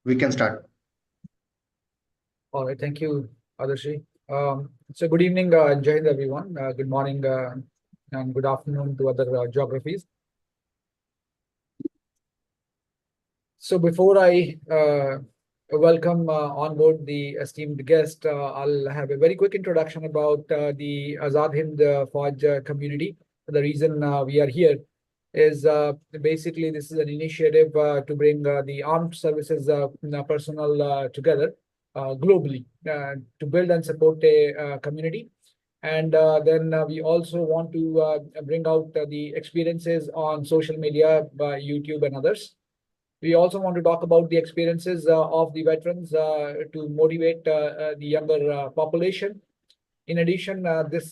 We can start. All right, thank you, Adarshi. So good evening, Jai Hind, everyone. Good morning and good afternoon to other geographies. So before I welcome on board the esteemed guest, I'll have a very quick introduction about the Azad Hind Fauj community. The reason we are here is basically this is an initiative to bring the armed services personnel together globally to build and support a community. And then we also want to bring out the experiences on social media, by YouTube and others. We also want to talk about the experiences of the veterans to motivate the younger population. In addition, this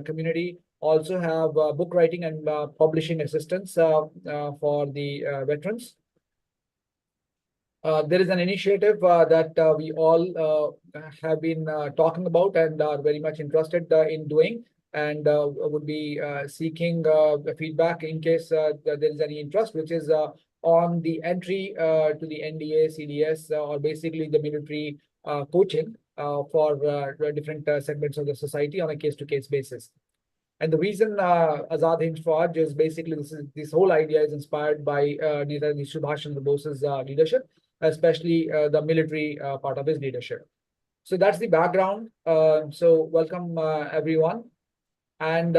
community also have book writing and publishing assistance for the veterans. There is an initiative that we all have been talking about and are very much interested in doing, and would be seeking feedback in case there is any interest, which is on the entry to the NDA, CDS, or basically the military coaching for different segments of the society on a case-to-case basis. And the reason Azad Hind Fauj is basically this whole idea is inspired by Netaji Subhash Chandra Bose's leadership, especially the military part of his leadership. So that's the background. So welcome everyone. And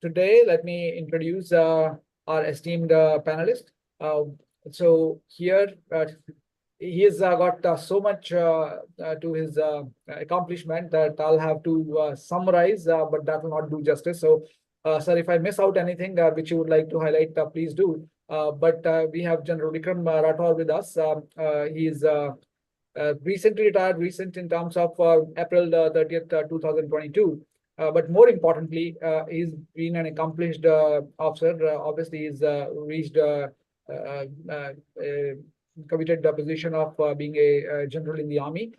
today, let me introduce our esteemed panelist. So here, he has got so much to his accomplishment that I'll have to summarize, but that will not do justice. So, sir, if I miss out anything which you would like to highlight, please do. But we have General Vikram Rathore with us. He's recently retired, recent in terms of April 30th, 2022. But more importantly, he's been an accomplished officer. Obviously, he's reached coveted the position of being a general in the army.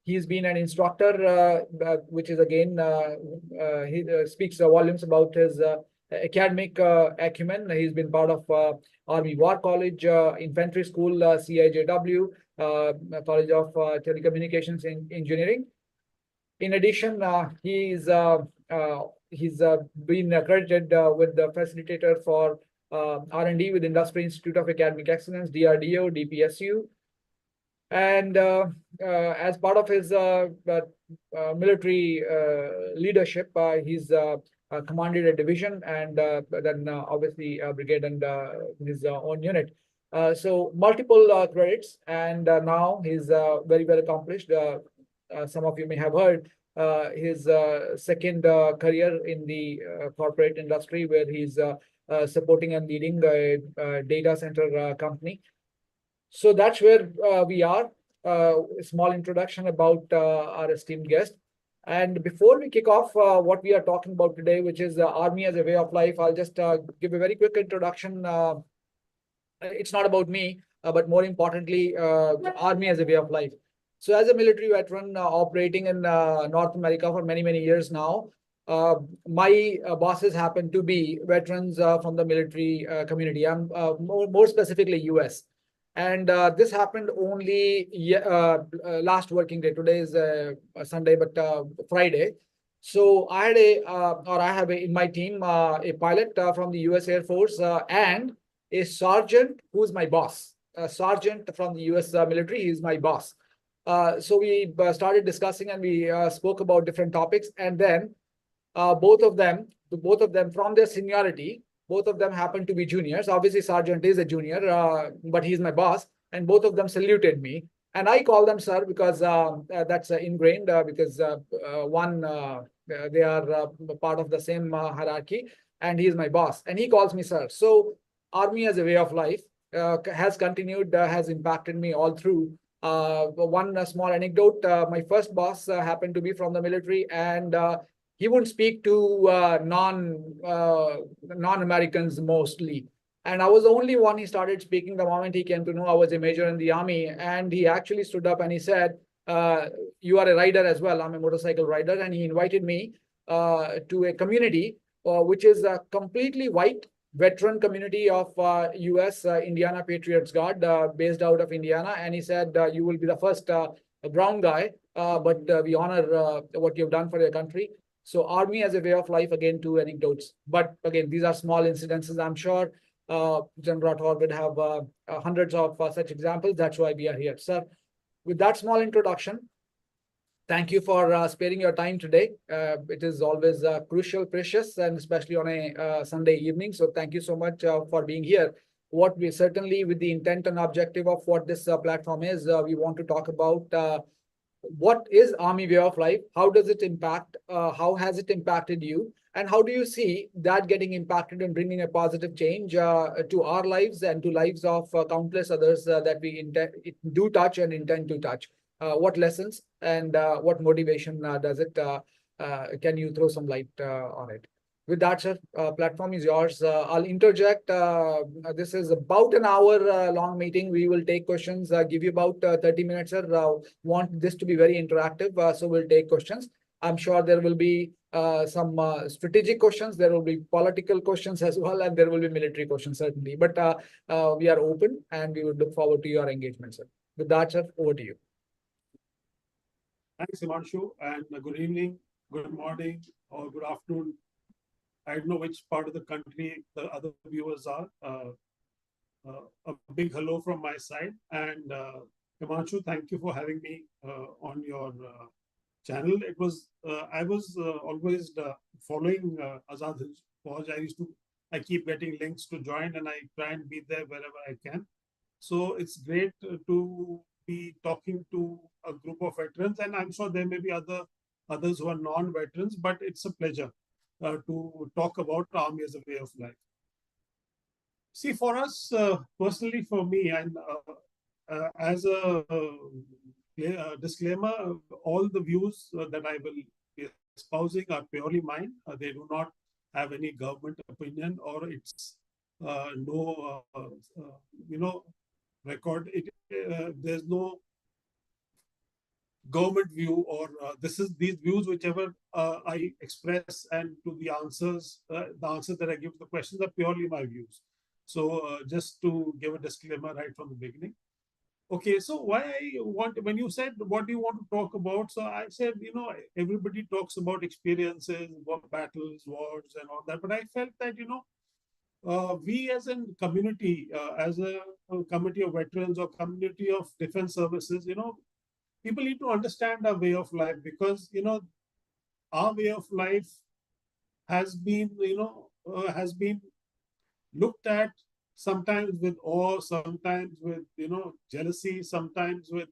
He's been an instructor, which is again, he speaks volumes about his academic acumen. He's been part of Army War College, Infantry School, CIJW, College of Telecommunications Engineering. In addition, he's been accredited with the facilitator for R&D with Industry Institute of Academic Excellence, DRDO, DPSU. And as part of his military leadership, he's commanded a division and then obviously a brigade and his own unit. So multiple credits, and now he's very well accomplished. Some of you may have heard his second career in the corporate industry, where he's supporting and leading a data center company. So that's where we are. A small introduction about our esteemed guest. And before we kick off what we are talking about today, which is Army as a way of life, I'll just give a very quick introduction. It's not about me, but more importantly, Army as a way of life. So as a military veteran operating in North America for many, many years now, my bosses happen to be veterans from the military community. I'm more specifically US. And this happened only last working day. Today is Sunday, but Friday. So I had I have in my team a pilot from the US Air Force and a sergeant who's my boss. A sergeant from the US military, he's my boss. So we started discussing and we spoke about different topics. And then both of them from their seniority, both of them happen to be juniors. Obviously, sergeant is a junior, but he's my boss. And both of them saluted me. And I call them sir because that's ingrained because one, they are part of the same hierarchy. And he's my boss. And he calls me sir. So Army as a way of life has continued, has impacted me all through. One small anecdote, my first boss happened to be from the military, and he wouldn't speak to non-Americans mostly. And I was the only one he started speaking the moment he came to know I was a major in the army. And he actually stood up and he said, you are a rider as well. I'm a motorcycle rider. And he invited me to a community which is completely white. veteran community of US Indiana Patriots Guard based out of Indiana, and he said you will be the first brown guy, but we honor what you've done for your country. So army as a way of life, again, two anecdotes. But again, these are small incidences. I'm sure General Rathore would have hundreds of such examples. That's why we are here, sir. With that small introduction, thank you for sparing your time today. It is always crucial, precious, and especially on a Sunday evening. So thank you so much for being here. What we certainly, with the intent and objective of what this platform is, we want to talk about what is Army way of life? How does it impact? How has it impacted you? And how do you see that getting impacted and bringing a positive change to our lives and to lives of countless others that we do touch and intend to touch? What lessons and what motivation does it? Can you throw some light on it? With that, sir, platform is yours. I'll interject. This is about an hour long meeting. We will take questions, give you about 30 minutes, sir. Want this to be very interactive, so we'll take questions. I'm sure there will be some strategic questions. There will be political questions as well, and there will be military questions, certainly. But we are open, and we would look forward to your engagement, sir. With that, sir, over to you. Thanks, Himanshu, and good evening, good morning, or good afternoon. I don't know which part of the country the other viewers are. A big hello from my side. And Himanshu, thank you for having me on your channel. It was I was always following Azad Fauj. I keep getting links to join, and I try and be there wherever I can. So it's great to be talking to a group of veterans, and I'm sure there may be others who are non-veterans, but it's a pleasure to talk about Army as a way of life. See, for us, personally, for me, and as a disclaimer, all the views that I will be espousing are purely mine. They do not have any government opinion, or it's no, record. There's no government view, or these views whichever I express, and to the answers that I give to the questions are purely my views. So just to give a disclaimer right from the beginning. Okay, so when you said what do you want to talk about, so I said, everybody talks about experiences, battles, wars, and all that, but I felt that we as a community, as a community of veterans or community of defense services, people need to understand our way of life, because our way of life has been looked at sometimes with awe, sometimes with jealousy, sometimes with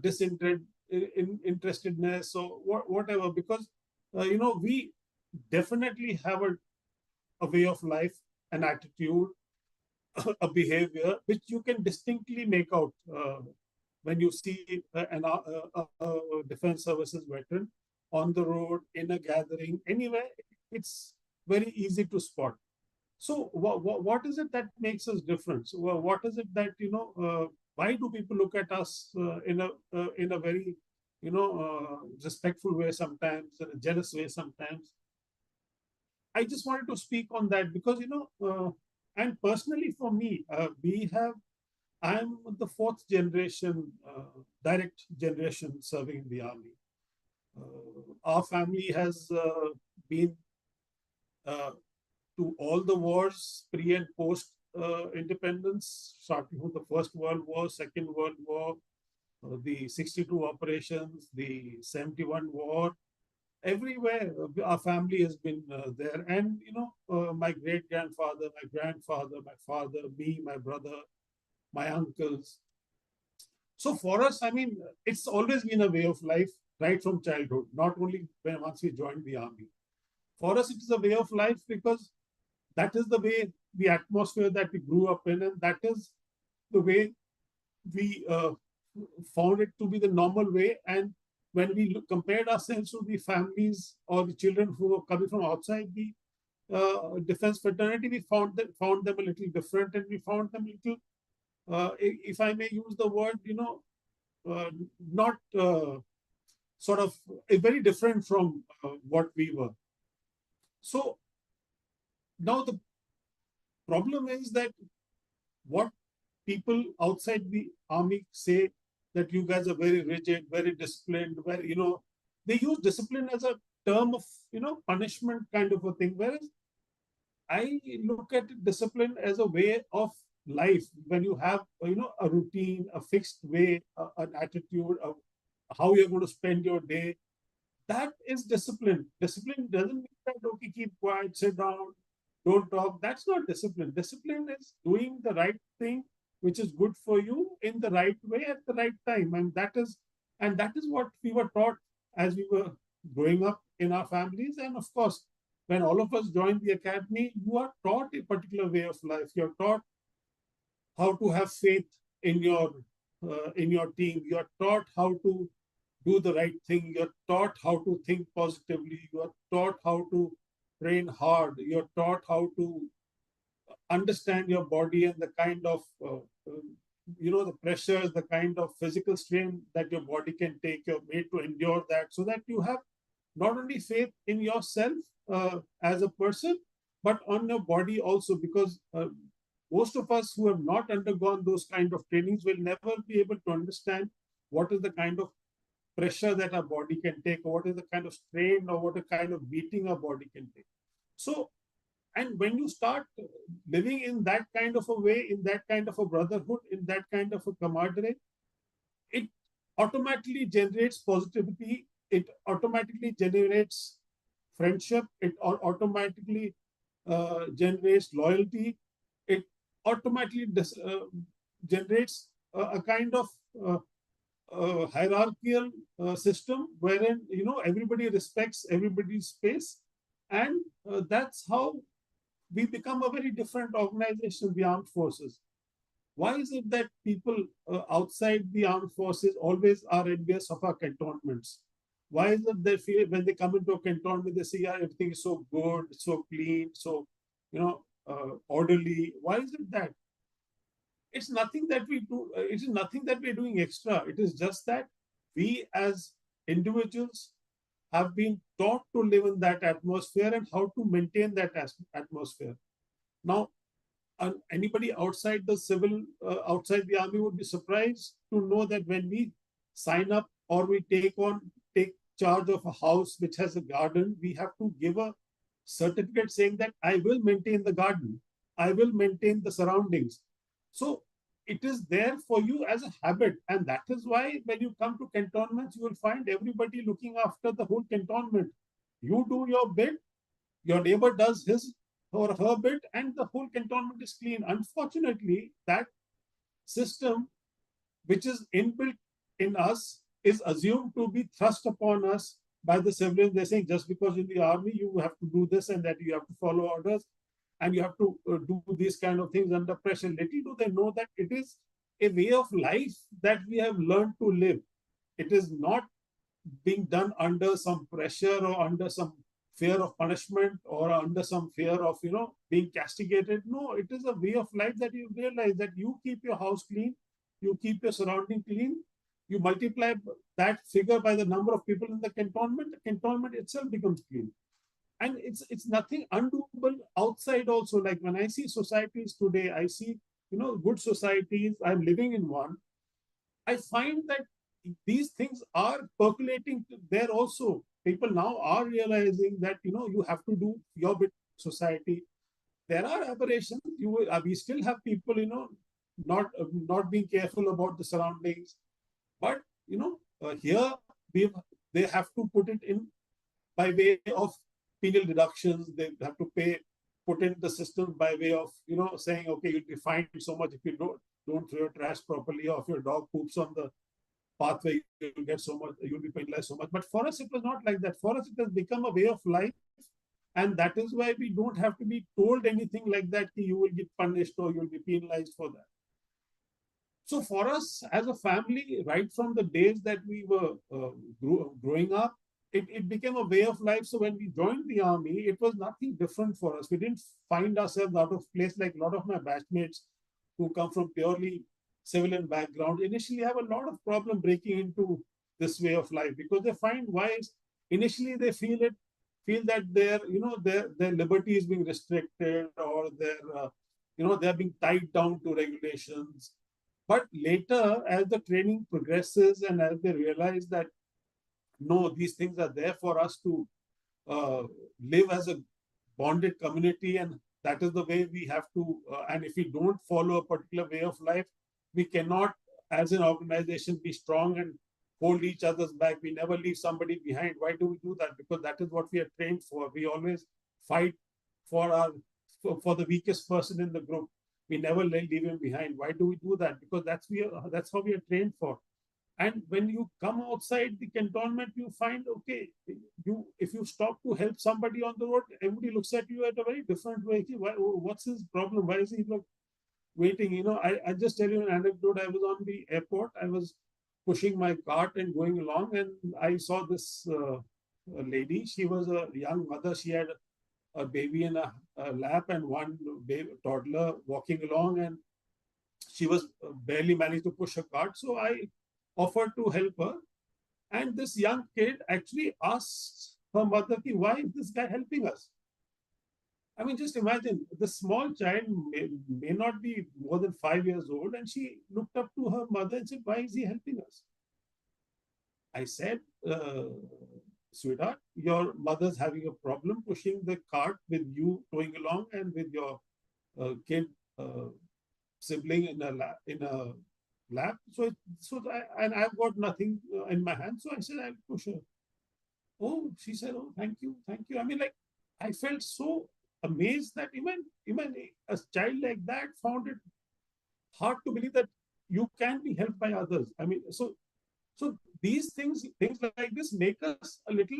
disinterestedness, or whatever, because we definitely have a way of life, an attitude, a behavior which you can distinctly make out when you see a defense services veteran on the road, in a gathering, anywhere. It's very easy to spot. So what is it that makes us different? So what is it that why do people look at us in a very respectful way sometimes, in a jealous way sometimes? I just wanted to speak on that, because and personally for me, I'm the fourth generation, direct generation serving in the army. Our family has been to all the wars, pre and post independence, starting from the First World War, Second World War, the 62 operations, the 71 war. Everywhere our family has been there. And, my great-grandfather, my grandfather, my father, me, my brother, my uncles. So for us, I mean, it's always been a way of life right from childhood, not only once we joined the army. For us, it is a way of life because that is the way, the atmosphere that we grew up in, and that is the way we found it to be the normal way. And when we compared ourselves to the families or the children who were coming from outside the defense fraternity, we found them a little different, and we found them a little, if I may use the word, not sort of very different from what we were. So now problem is that what people outside the army say, that you guys are very rigid, very disciplined, very, they use discipline as a term of, punishment kind of a thing. Whereas I look at discipline as a way of life. When you have, a routine, a fixed way, an attitude of how you're going to spend your day, that is discipline. Discipline doesn't mean that, okay, keep quiet, sit down, don't talk. That's not discipline. Discipline is doing the right thing, which is good for you in the right way at the right time. And that is what we were taught as we were growing up in our families. And of course, when all of us join the academy, you are taught a particular way of life. You're taught how to have faith in your team. You're taught how to do the right thing. You're taught how to think positively. You're taught how to train hard. You're taught how to understand your body and the kind of the pressures, the kind of physical strain that your body can take. You're made to endure that, so that you have not only faith in yourself as a person, but on your body also. Because most of us who have not undergone those kind of trainings will never be able to understand what is the kind of pressure that our body can take, or what is the kind of strain, or what a kind of beating our body can take. So, and when you start living in that kind of a way, in that kind of a brotherhood, in that kind of a camaraderie, it automatically generates positivity. It automatically generates friendship. It automatically generates loyalty. It automatically generates a kind of hierarchical system wherein everybody respects everybody's space, and that's how we become a very different organization, the armed forces. Why is it that people outside the armed forces always are envious of our cantonments? Why is it they feel when they come into a cantonment, they say, yeah, everything is so good, so clean, so orderly? Why is it that? It's nothing that we do. It is nothing that we're doing extra. It is just that we as individuals have been taught to live in that atmosphere and how to maintain that atmosphere. Now, anybody outside the outside the army would be surprised to know that when we sign up or we take charge of a house which has a garden, we have to give a certificate saying that I will maintain the garden, I will maintain the surroundings. So it is there for you as a habit. And that is why when you come to cantonments, you will find everybody looking after the whole cantonment. You do your bit, your neighbor does his or her bit, and the whole cantonment is clean. Unfortunately, that system, which is inbuilt in us, is assumed to be thrust upon us by the civilians. They're saying just because in the army you have to do this and that, you have to follow orders, and you have to do these kind of things under pressure. Little do they know that it is a way of life that we have learned to live. It is not being done under some pressure or under some fear of punishment or under some fear of being castigated. No, it is a way of life that you realize that you keep your house clean, you keep your surrounding clean, you multiply that figure by the number of people in the cantonment itself becomes clean. And it's nothing undoable outside also. Like when I see societies today, I see good societies. I'm living in one. I find that these things are percolating there also. People now are realizing that you have to do your bit society. There are aberrations. We still have people not being careful about the surroundings, but here they have to put it in by way of penal deductions. They have to put in the system by way of saying, okay, you'll be fined so much if you don't throw your trash properly, or if your dog poops on the pathway, you'll get so much, you'll be penalized so much. But for us, it was not like that. For us, it has become a way of life. And that is why we don't have to be told anything like that, you will get punished or you'll be penalized for that. So for us as a family, right from the days that we were growing up, it became a way of life. So when we joined the army, it was nothing different for us. We didn't find ourselves out of place like a lot of my batchmates who come from purely civilian background initially have a lot of problem breaking into this way of life, because they find initially they feel that their liberty is being restricted, or their they're being tied down to regulations. But later, as the training progresses and as they realize that no, these things are there for us to uh, live as a bonded community, and that is the way we have to. And if we don't follow a particular way of life, we cannot, as an organization, be strong and hold each other's back. We never leave somebody behind. Why do we do that? Because that is what we are trained for. We always fight for for the weakest person in the group. We never leave him behind. Why do we do that? Because that's how we are trained for. And when you come outside the cantonment, you find, okay, if you stop to help somebody on the road, everybody looks at you at a very different way. What's his problem? Why is he waiting? I just tell you an anecdote. I was on the airport. I was pushing my cart and going along, and I saw this lady. She was a young mother. She had a baby in a lap and one baby, toddler walking along, and she was barely managed to push her cart. So I offered to help her. And this young kid actually asks her mother, why is this guy helping us? I mean, just imagine the small child may not be more than 5 years old, and she looked up to her mother and said, why is he helping us? I said, sweetheart, your mother's having a problem pushing the cart with you going along and with your kid sibling in a lap. And I've got nothing in my hand. So I said, I'll push her. Oh, she said, oh, thank you, thank you. I mean, like, I felt so amazed that even a child like that found it hard to believe that you can be helped by others. I mean, so these things like this make us a little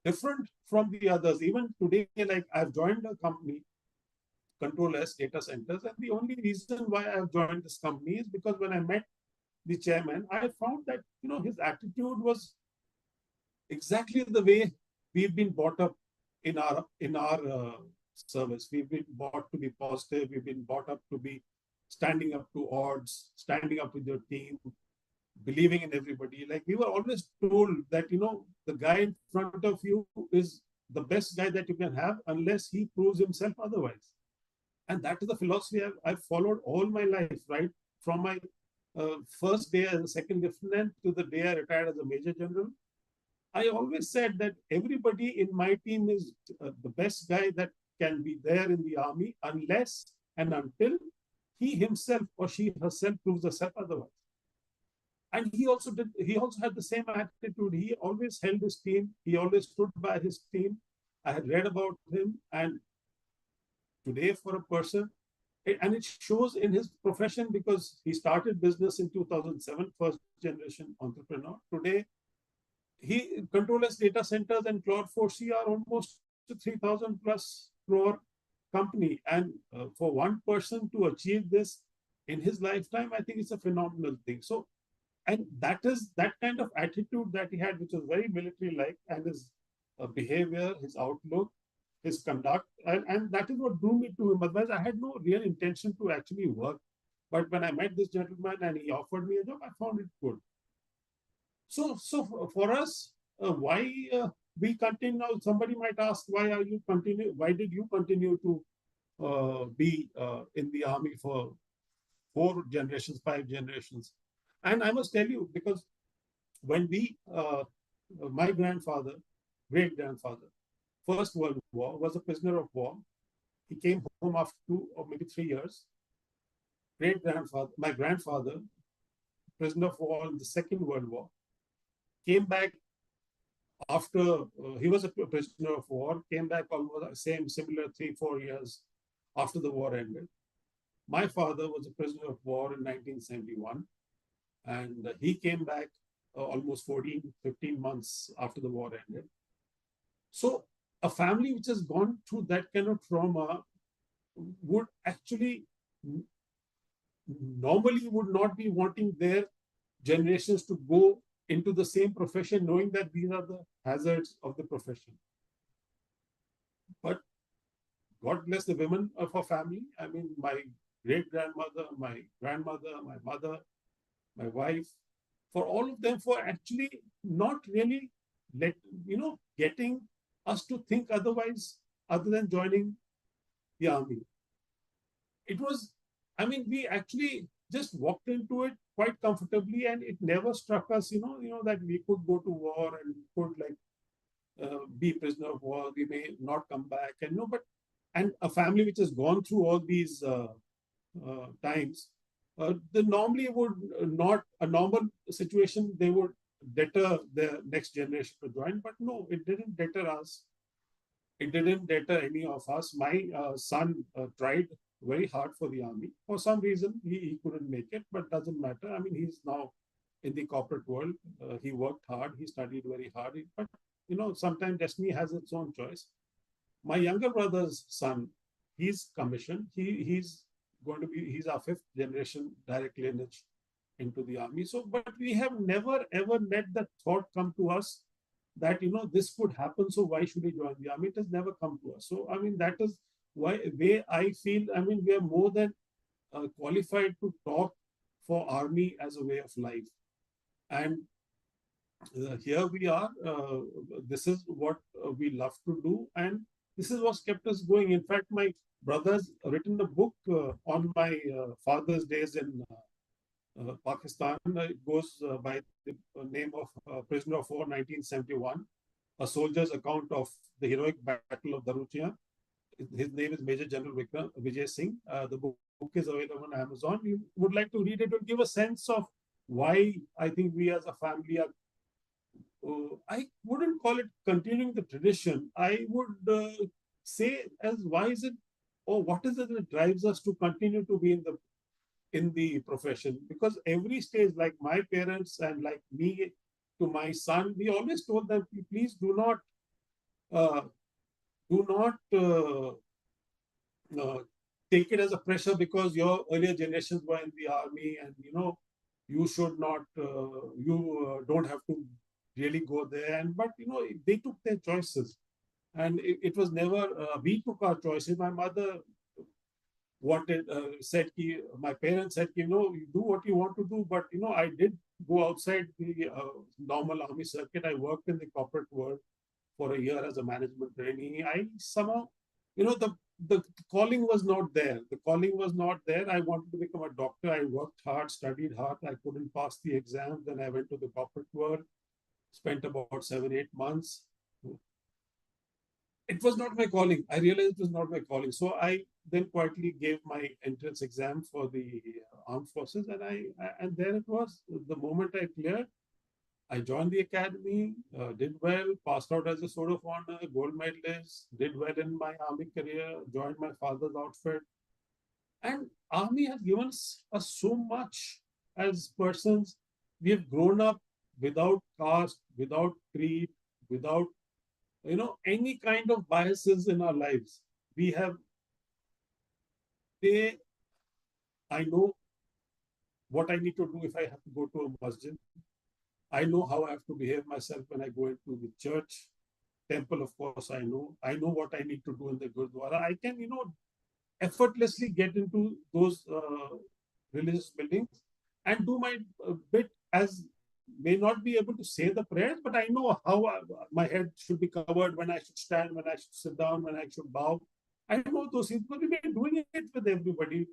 different from the others. Even today, like I've joined a company, Control S Data Centers, and the only reason why I've joined this company is because when I met the chairman, I found that his attitude was exactly the way we've been brought up in our service. We've been brought to be positive. We've been brought up to be standing up to odds, standing up with your team, believing in everybody. Like we were always told that the guy in front of you is the best guy that you can have unless he proves himself otherwise. And that is the philosophy I've followed all my life, right? From my first day as a second lieutenant to the day I retired as a major general. I always said that everybody in my team is the best guy that can be there in the army unless and until he himself or she herself proves herself otherwise. And he also had the same attitude. He always held his team. He always stood by his team. I had read about him, and today for a person, and it shows in his profession because he started business in 2007, first generation entrepreneur. Today, he controls data centers and Cloud4C are almost 3,000 plus crore company. And for one person to achieve this in his lifetime, I think it's a phenomenal thing. So, and that is that kind of attitude that he had, which was very military-like, and his behavior, his outlook, his conduct, and that is what drew me to him. Otherwise, I had no real intention to actually work. But when I met this gentleman and he offered me a job, I found it good. So for us, why we continue now? Somebody might ask, why are you continue? Why did you continue to be in the army for 4 generations, 5 generations? And I must tell you, because when my grandfather, great grandfather, First World War, was a prisoner of war. He came home after 2 or maybe 3 years. My grandfather, prisoner of war in the Second World War, came back after he was a prisoner of war, came back almost similar 3-4 years after the war ended. My father was a prisoner of war in 1971, and he came back almost 14-15 months after the war ended. So a family which has gone through that kind of trauma would actually normally would not be wanting their generations to go into the same profession, knowing that these are the hazards of the profession. But God bless the women of our family. I mean, my great-grandmother, my grandmother, my mother, my wife, for all of them, for actually not really getting us to think otherwise, other than joining the army. It was, I mean, we actually just walked into it quite comfortably, and it never struck us, that we could go to war and could like be prisoner of war. We may not come back, and but and a family which has gone through all these times, they normally would not a normal situation. They would deter the next generation to join, but no, it didn't deter us. It didn't deter any of us. My son tried very hard for the army. For some reason, he couldn't make it, but doesn't matter. I mean, he's now in the corporate world. He worked hard. He studied very hard. But, sometimes destiny has its own choice. My younger brother's son, he's commissioned. He's going to be, he's our fifth generation direct lineage into the army. So, but we have never ever let that thought come to us that this could happen, so why should he join the army? It has never come to us. So I mean, that is why way I feel, I mean, we are more than qualified to talk for army as a way of life. And here we are. This is what we love to do, and this is what's kept us going. In fact, my brother's written a book on my father's days in Pakistan. It goes by the name of Prisoner of War 1971, a soldier's account of the heroic Battle of Daruchiya. His name is Major General Vikram Vijay Singh. The book is available on Amazon. You would like to read it, to give a sense of why I think we as a family are. I wouldn't call it continuing the tradition. I would say as why is it, or what is it that drives us to continue to be in the profession? Because every stage, like my parents and like me to my son, we always told them, please do not uh, take it as a pressure because your earlier generations were in the army, and you should not, you don't have to really go there. And but they took their choices, and it was never we took our choices. My mother wanted said ki, my parents said ki, you do what you want to do, but I did go outside the normal army circuit. I worked in the corporate world for a year as a management trainee. I somehow, the calling was not there. The calling was not there. I wanted to become a doctor. I worked hard, studied hard. I couldn't pass the exam. Then I went to the corporate world, spent about 7-8 months. It was not my calling. I realized it was not my calling. So I then quietly gave my entrance exam for the armed forces, and and there it was. The moment I cleared, I joined the academy, did well, passed out as a sword of honor, gold medalist, did well in my army career, joined my father's outfit. And army has given us so much as persons. We have grown up without caste, without creed, without any kind of biases in our lives. We have, they, I know what I need to do if I have to go to a masjid. I know how I have to behave myself when I go into the church. Temple, of course, I know. I know what I need to do in the Gurdwara. I can, effortlessly get into those religious buildings and do my bit, as may not be able to say the prayers, but I know how my head should be covered, when I should stand, when I should sit down, when I should bow. I know those things, but we've been doing it with everybody.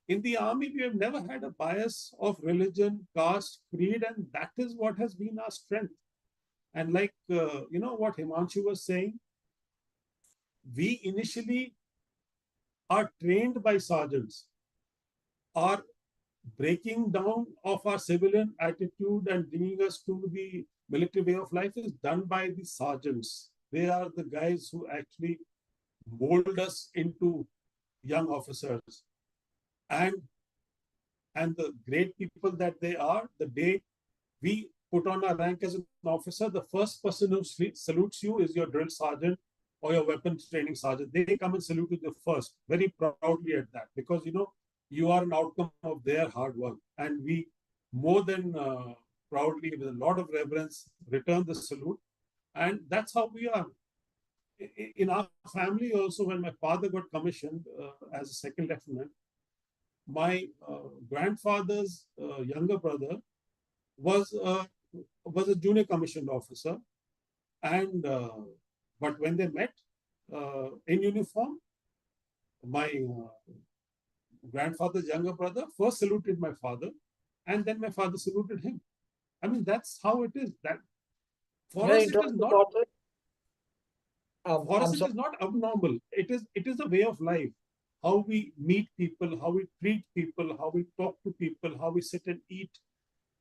In the army, we have never had a bias of religion, caste, creed, and that is what has been our strength. And like, what Himanshu was saying, we initially are trained by sergeants. Our breaking down of our civilian attitude and bringing us to the military way of life is done by the sergeants. They are the guys who actually mold us into young officers. And the great people that they are, the day we put on our rank as an officer, the first person who salutes you is your drill sergeant or your weapons training sergeant. They come and salute you first, very proudly at that, because you are an outcome of their hard work. And we more than proudly, with a lot of reverence, return the salute. And that's how we are. In our family also, when my father got commissioned as a second lieutenant, my grandfather's younger brother was a junior commissioned officer, and but when they met in uniform, my grandfather's younger brother first saluted my father, and then my father saluted him. I mean, that's how it is. That for May I us, it is interrupt the not. thought, sir? For us, I'm it sorry. is not abnormal. It is a way of life. How we meet people, how we treat people, how we talk to people, how we sit and eat,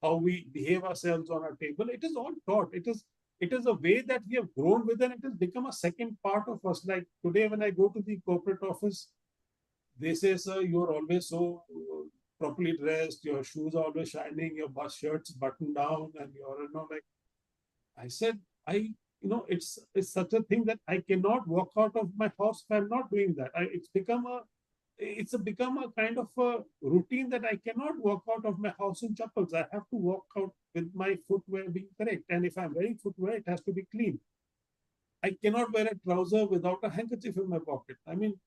how we behave ourselves on our table. It is all taught. It is a way that we have grown with, and it has become a second part of us. Like today, when I go to the corporate office, they say, "Sir, you're always so properly dressed. Your shoes are always shining. Your shirt's buttoned down, and you're like." I said, it's such a thing that I cannot walk out of my house if I'm not doing that. It's become a kind of a routine that I cannot walk out of my house in chappals. I have to walk out with my footwear being correct. And if I'm wearing footwear, it has to be clean. I cannot wear a trouser without a handkerchief in my pocket. I mean,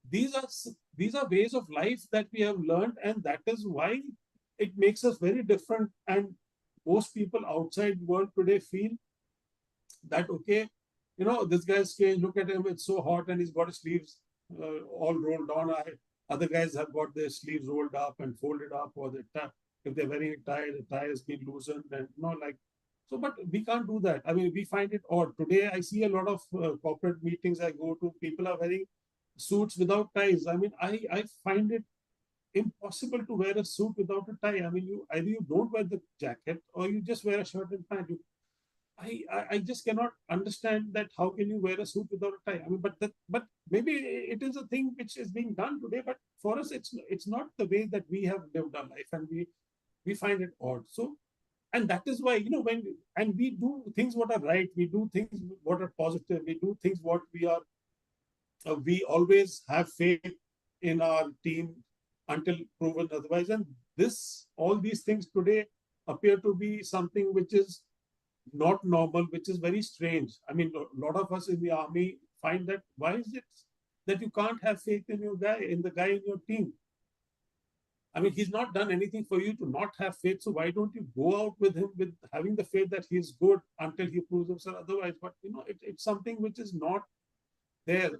these are these are ways of life that we have learned, and that is why it makes us very different. And most people outside world today feel that, okay, this guy's strange, look at him, it's so hot, and he's got his sleeves all rolled down. Other guys have got their sleeves rolled up and folded up, or if they're wearing a tie, the tie has been loosened, and like so. But we can't do that. I mean, we find it odd. Today I see a lot of corporate meetings I go to, people are wearing suits without ties. I mean, I find it impossible to wear a suit without a tie. I mean, you don't wear the jacket, or you just wear a shirt and pant. I just cannot understand that how can you wear a suit without a tie? I mean, but maybe it is a thing which is being done today. But for us, it's not the way that we have lived our life, and we find it odd. So, and that is why, and we do things what are right, we do things what are positive, we do things what we always have faith in our team until proven otherwise. And all these things today appear to be something which is not normal, which is very strange. I mean, a lot of us in the army find that, why is it that you can't have faith in the guy in your team? I mean, he's not done anything for you to not have faith. So why don't you go out with him with having the faith that he's good until he proves himself otherwise? But it's something which is not there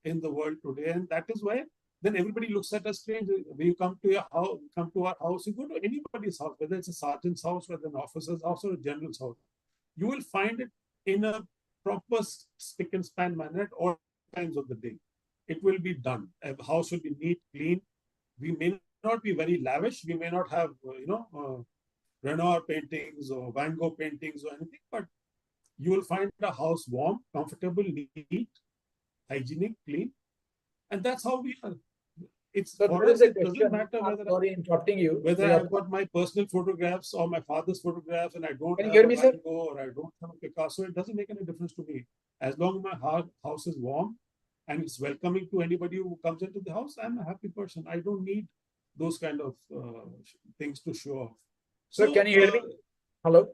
in the world today, and that is why then everybody looks at us strange. When you come to your house, come to our house, you go to anybody's house, whether it's a sergeant's house, whether an officer's house, or a general's house, you will find it in a proper spick and span manner at all times of the day. It will be done. A house will be neat, clean. We may not be very lavish. We may not have, Renoir paintings or Van Gogh paintings or anything, but you will find a house warm, comfortable, neat, hygienic, clean, and that's how we are. It's So for there is us. a It doesn't question. matter I'm sorry interrupting you. whether So your I've got my personal photographs or my father's photographs, and I don't can you have hear a me, sir? Van Gogh or I don't have a Picasso. It doesn't make any difference to me. As long as my house is warm and it's welcoming to anybody who comes into the house, I'm a happy person. I don't need those kind of things to show off. Sir, can So, you hear me? Hello?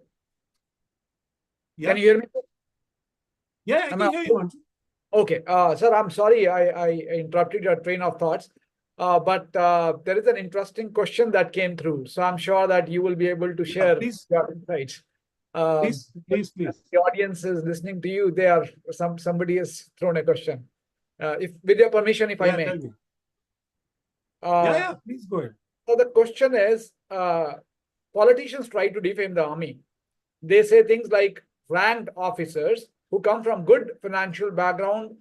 yeah, Can you hear me? yeah, I Am can I hear you, Manju. Okay. Sir, I'm sorry I interrupted your train of thoughts. But there is an interesting question that came through. So I'm sure that you will be able to Yeah, share please, your insights. Um, please. the audience is listening to you. Somebody has thrown a question. If with your permission, if I Yeah, may. tell me. Uh, Yeah, please go ahead. so the question is, politicians try to defame the army. They say things like ranked officers who come from good financial background,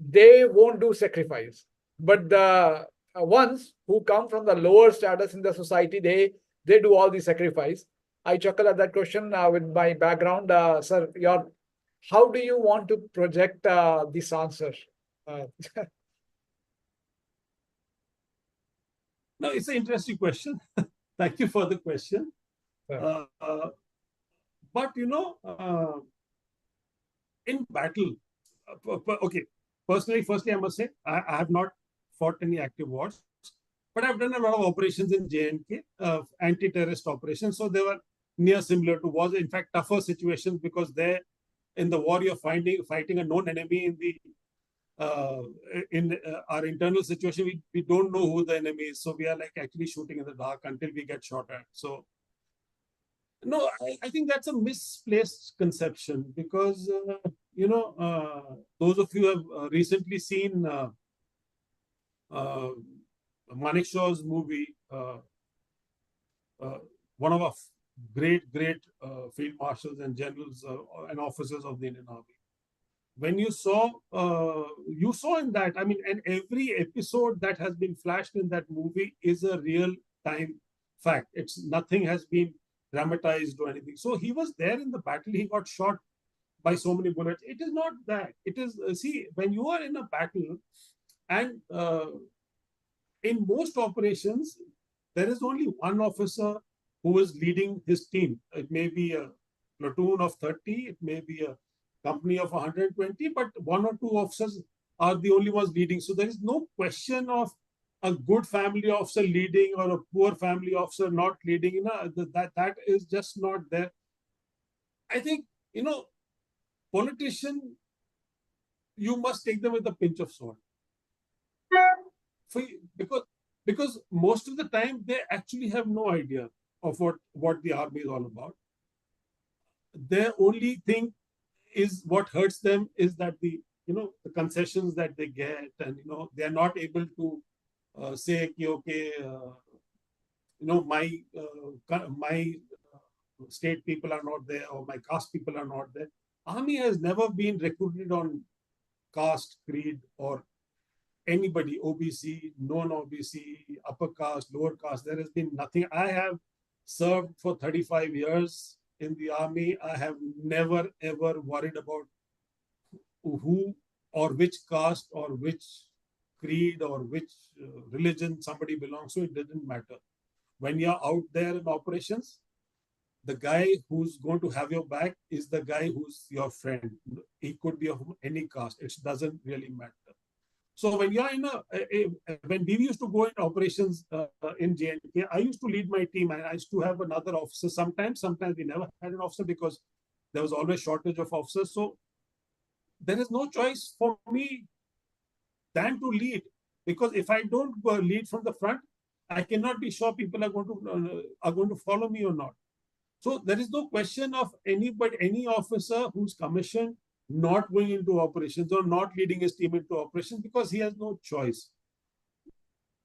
they won't do sacrifice. But the ones who come from the lower status in the society, they do all the sacrifice. I chuckle at that question with my background. Sir, how do you want to project this answer? Uh, No, it's an interesting question. Thank you for the question. Uh, uh, but in battle, okay. Firstly, I must say I have not fought any active wars, but I've done a lot of operations in JNK, anti-terrorist operations. So they were near similar to wars. In fact, tougher situations, because there in the war you're fighting a known enemy. Uh, in our internal situation, we don't know who the enemy is, so we are like actually shooting in the dark until we get shot at. So no, I think that's a misplaced conception, because those of you who have recently seen Manekshaw's movie, one of our great field marshals and generals and officers of the Indian Army. When you saw in that, I mean, and every episode that has been flashed in that movie is a real time fact. It's nothing has been dramatized or anything. So he was there in the battle. He got shot by so many bullets. It is not that. It is, see, when you are in a battle and in most operations, there is only one officer who is leading his team. It may be a platoon of 30, it may be a company of 120, but one or two officers are the only ones leading. So there is no question of a good family officer leading or a poor family officer not leading. You know, that is just not there. I think, politician, you must take them with a pinch of salt. For, because most of the time they actually have no idea of what the army is all about. Their only thing is what hurts them is that the concessions that they get, and they are not able to say, okay, my state people are not there or my caste people are not there. Army has never been recruited on caste, creed, or anybody, OBC, non-OBC, upper caste, lower caste. There has been nothing. I have served for 35 years in the army. I have never ever worried about who or which caste or which creed or which religion somebody belongs to. It didn't matter. When you're out there in operations, the guy who's going to have your back is the guy who's your friend. He could be of any caste. It doesn't really matter. So when you're when we used to go in operations in JNK, I used to lead my team and I used to have another officer. Sometimes we never had an officer because there was always shortage of officers. So there is no choice for me than to lead, because if I don't lead from the front, I cannot be sure people are going to follow me or not. So there is no question of any officer who's commissioned not going into operations or not leading his team into operations, because he has no choice.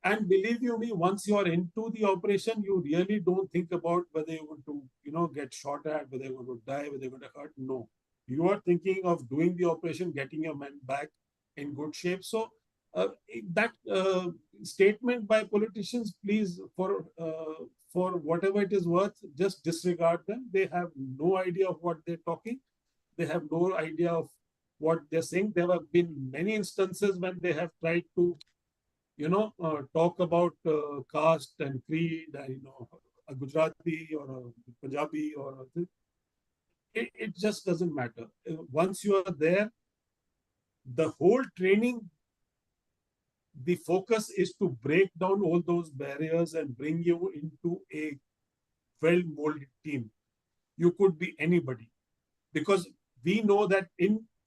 And believe you me, once you are into the operation, you really don't think about whether you're going to, get shot at, whether you're going to die, whether you're going to hurt. No, you are thinking of doing the operation, getting your men back in good shape. So that statement by politicians, please, for whatever it is worth, just disregard them. They have no idea of what they're talking. They have no idea of what they're saying. There have been many instances when they have tried to, talk about caste and creed, and, a Gujarati or a Punjabi or it just doesn't matter. Once you are there, the whole training, the focus is to break down all those barriers and bring you into a well-molded team. You could be anybody, because we know that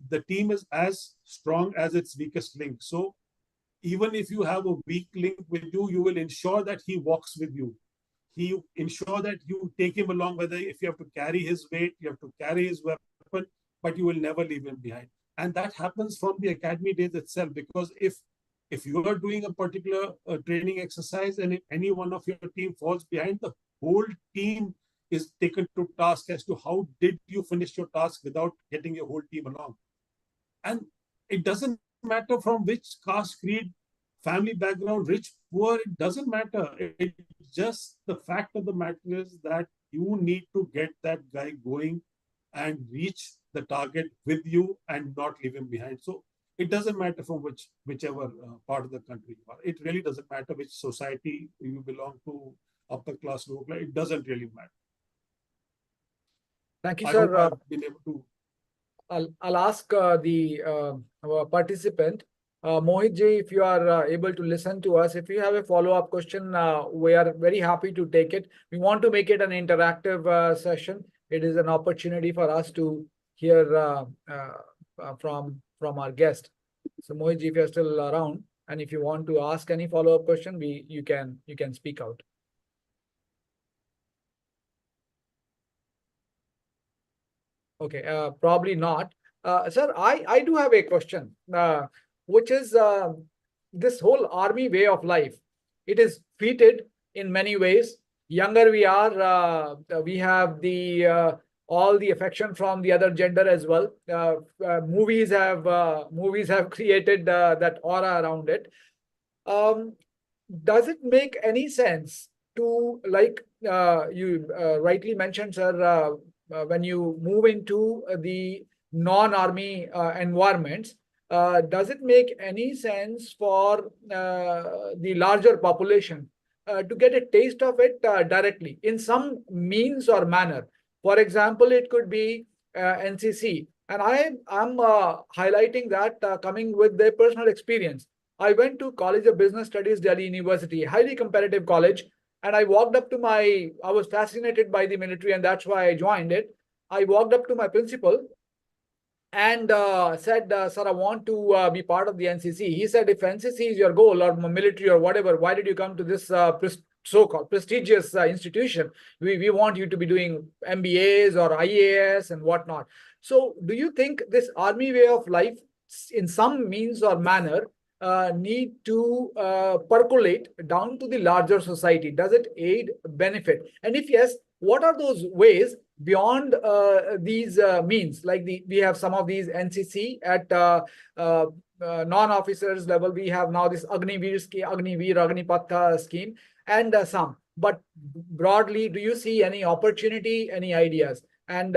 the team is as strong as its weakest link. So even if you have a weak link with you, you will ensure that he walks with you. You ensure that you take him along, whether if you have to carry his weight, you have to carry his weapon, but you will never leave him behind. And that happens from the academy days itself, because if you are doing a particular training exercise and if any one of your team falls behind, the whole team is taken to task as to how did you finish your task without getting your whole team along. And it doesn't matter from which caste, creed, family background, rich, poor, it doesn't matter. It's just the fact of the matter is that you need to get that guy going and reach the target with you and not leave him behind. So it doesn't matter from whichever part of the country you are. It really doesn't matter which society you belong to, upper class, lower class. It doesn't really matter. Thank you, I sir. hope I've been able to. I'll ask the participant, Mohit ji, if you are able to listen to us. If you have a follow-up question, we are very happy to take it. We want to make it an interactive session. It is an opportunity for us to hear from our guest. So Mohit ji, if you're still around, and if you want to ask any follow-up question, you can speak out. Okay, probably not. Sir, I do have a question, which is this whole army way of life, it is treated in many ways. Younger we are, we have the all the affection from the other gender as well. Movies have created that aura around it. Um, does it make any sense to, like you rightly mentioned, sir, when you move into the non-army environments, does it make any sense for the larger population to get a taste of it directly in some means or manner? For example, it could be NCC, and I'm highlighting that coming with their personal experience. I went to College of Business Studies, Delhi University, highly competitive college. And I walked up to I was fascinated by the military, and that's why I joined it. I walked up to my principal and said, sir, I want to be part of the NCC. He said, if NCC is your goal or military or whatever, why did you come to this so-called prestigious institution? We want you to be doing MBAs or IAS and whatnot. So do you think this army way of life, in some means or manner, need to percolate down to the larger society? Does it aid benefit? And if yes, what are those ways beyond these means? Like we have some of these NCC at non-officers level. We have now this Agniveer scheme, Agnipath scheme, and some. But broadly, do you see any opportunity, any ideas? And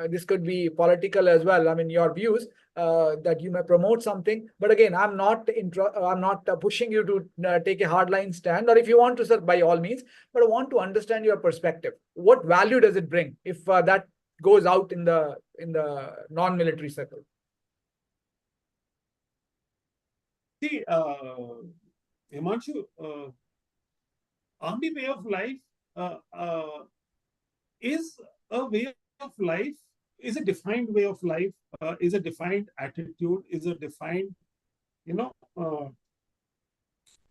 this could be political as well. I mean, your views that you may promote something. But again, I'm not pushing you to take a hardline stand, or if you want to, sir, by all means. But I want to understand your perspective. What value does it bring if that goes out in the non-military circle? See, Himanshu, army way of life is a way of life, is a defined way of life, is a defined attitude, is a defined,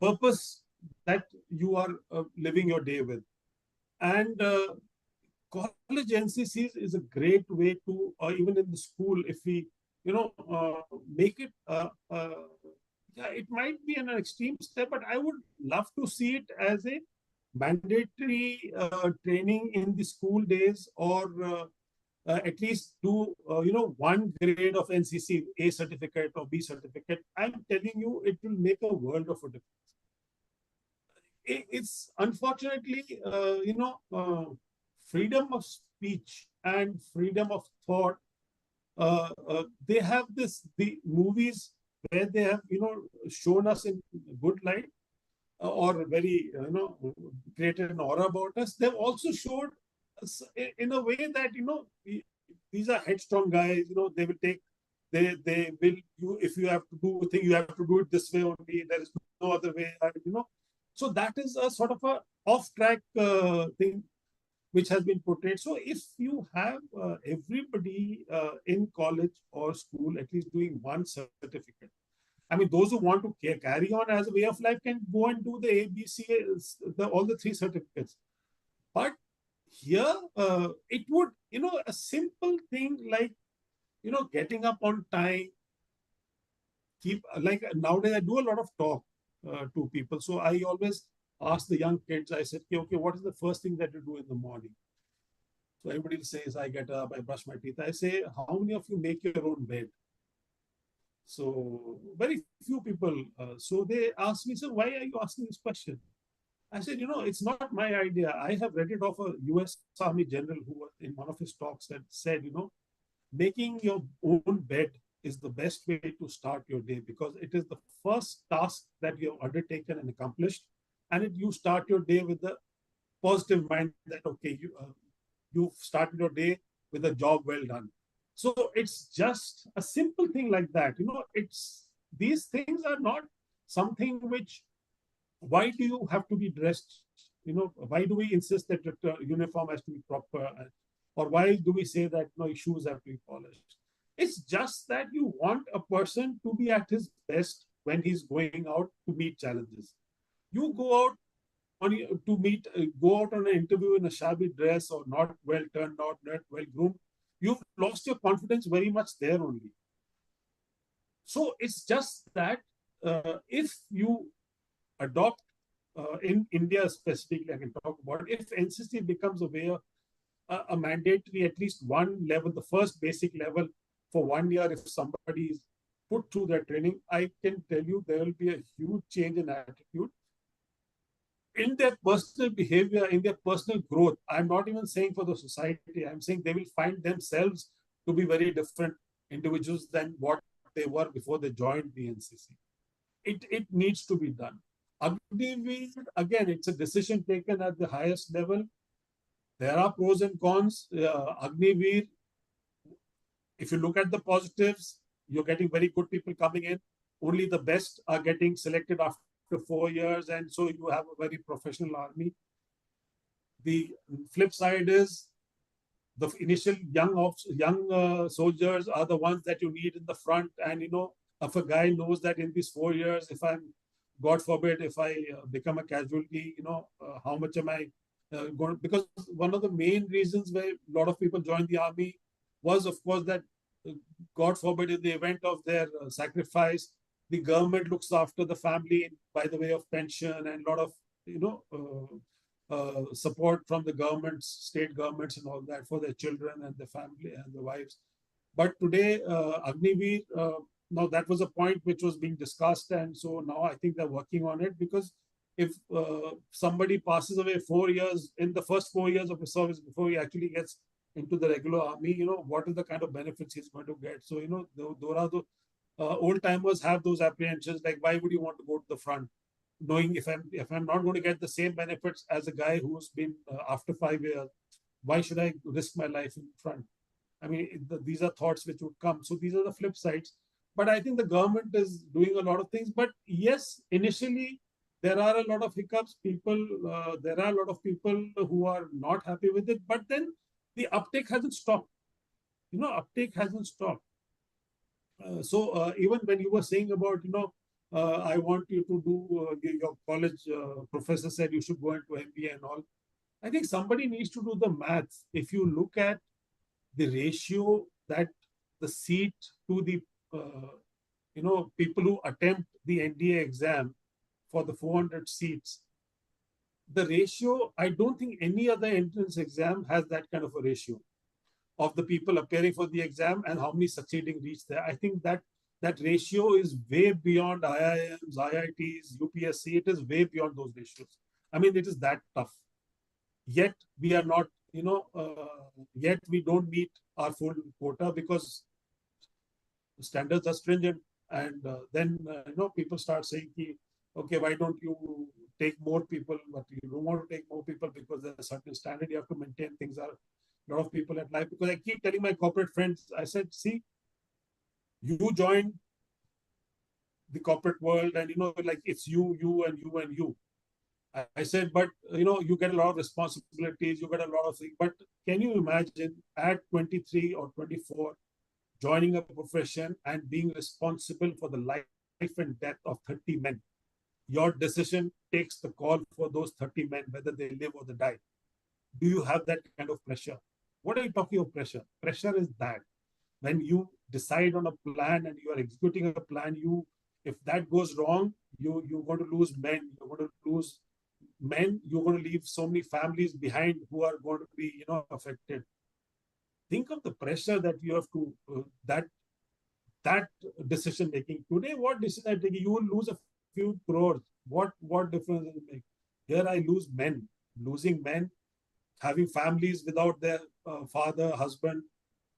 purpose that you are living your day with. And college NCCs is a great way to, even in the school, if we, make it, yeah, it might be an extreme step, but I would love to see it as a mandatory training in the school days, or at least do one grade of NCC, A certificate or B certificate. I'm telling you, it will make a world of a difference. It's unfortunately, freedom of speech and freedom of thought. They have the movies where they have shown us in good light, or very created an aura about us. They've also showed us in a way that these are headstrong guys. They will take, they will, if you have to do a thing, you have to do it this way only. There is no other way. So that is a sort of a off-track thing which has been portrayed. So if you have everybody in college or school at least doing one certificate, I mean, those who want to carry on as a way of life can go and do the ABC, all the three certificates. But here, it would, a simple thing like, getting up on time, like nowadays I do a lot of talk to people. So I always ask the young kids, I said, okay, what is the first thing that you do in the morning? So everybody says, I get up, I brush my teeth. I say, how many of you make your own bed? So very few people. So they asked me, so why are you asking this question? I said, it's not my idea. I have read it off a US Army general who in one of his talks had said, making your own bed is the best way to start your day, because it is the first task that you have undertaken and accomplished. And you start your day with the positive mind that, okay, you've started your day with a job well done. So it's just a simple thing like that. These things are not something which, why do you have to be dressed? Why do we insist that the uniform has to be proper? Or why do we say that shoes have to be polished? It's just that you want a person to be at his best when he's going out to meet challenges. You go out go out on an interview in a shabby dress or not well turned out, not well groomed, you've lost your confidence very much there only. So it's just that if you adopt in India specifically, I can talk about if NCC becomes a mandatory at least one level, the first basic level for 1 year. If somebody is put through that training, I can tell you there will be a huge change in attitude, in their personal behavior, in their personal growth. I'm not even saying for the society. I'm saying they will find themselves to be very different individuals than what they were before they joined the NCC. It needs to be done. Agniveer, again, it's a decision taken at the highest level. There are pros and cons. Agniveer, if you look at the positives, you're getting very good people coming in. Only the best are getting selected after 4 years, and so you have a very professional army. The flip side is the initial young soldiers are the ones that you need in the front. And if a guy knows that in these 4 years, if I'm, God forbid, if I become a casualty, how much am I going? Because one of the main reasons why a lot of people join the army was, of course, that God forbid, in the event of their sacrifice, the government looks after the family by the way of pension and a lot of support from the governments, state governments, and all that for their children and their family and their wives. But today, Agniveer, now that was a point which was being discussed, and so now I think they're working on it, because if somebody passes away 4 years in the first 4 years of his service before he actually gets into the regular army, what is the kind of benefits he's going to get? So the old timers have those apprehensions, like why would you want to go to the front, knowing if I'm not going to get the same benefits as a guy who's been after 5 years, why should I risk my life in front? I mean, these are thoughts which would come. So these are the flip sides. But I think the government is doing a lot of things. But yes, initially there are a lot of hiccups. There are a lot of people who are not happy with it. But then the uptake hasn't stopped. Uptake hasn't stopped. So even when you were saying about, I want you to do, your college professor said you should go into MBA and all. I think somebody needs to do the maths. If you look at the ratio that the seat to the, people who attempt the NDA exam for the 400 seats, the ratio, I don't think any other entrance exam has that kind of a ratio of the people appearing for the exam and how many succeeding reach there. I think that ratio is way beyond IIMs, IITs, UPSC. It is way beyond those ratios. I mean, it is that tough. Yet we are not, yet we don't meet our full quota because standards are stringent. And then, people start saying, okay, why don't you take more people? But you don't want to take more people because there's a certain standard you have to maintain. Things are, a lot of people at life, because I keep telling my corporate friends, I said, see, you join the corporate world and, like it's you and you and you. I said, but, you get a lot of responsibilities, you get a lot of things. But can you imagine at 23 or 24, joining a profession and being responsible for the life and death of 30 men? Your decision takes the call for those 30 men, whether they live or they die. Do you have that kind of pressure? What are you talking of pressure? Pressure is that when you decide on a plan and you are executing a plan, if that goes wrong, you're going to lose men. You're going to lose men. You're going to leave so many families behind who are going to be, affected. Think of the pressure that you have to that decision making today. What decision I take? You will lose a few crores. What difference does it make? Here I lose men. Losing men, having families without their father, husband,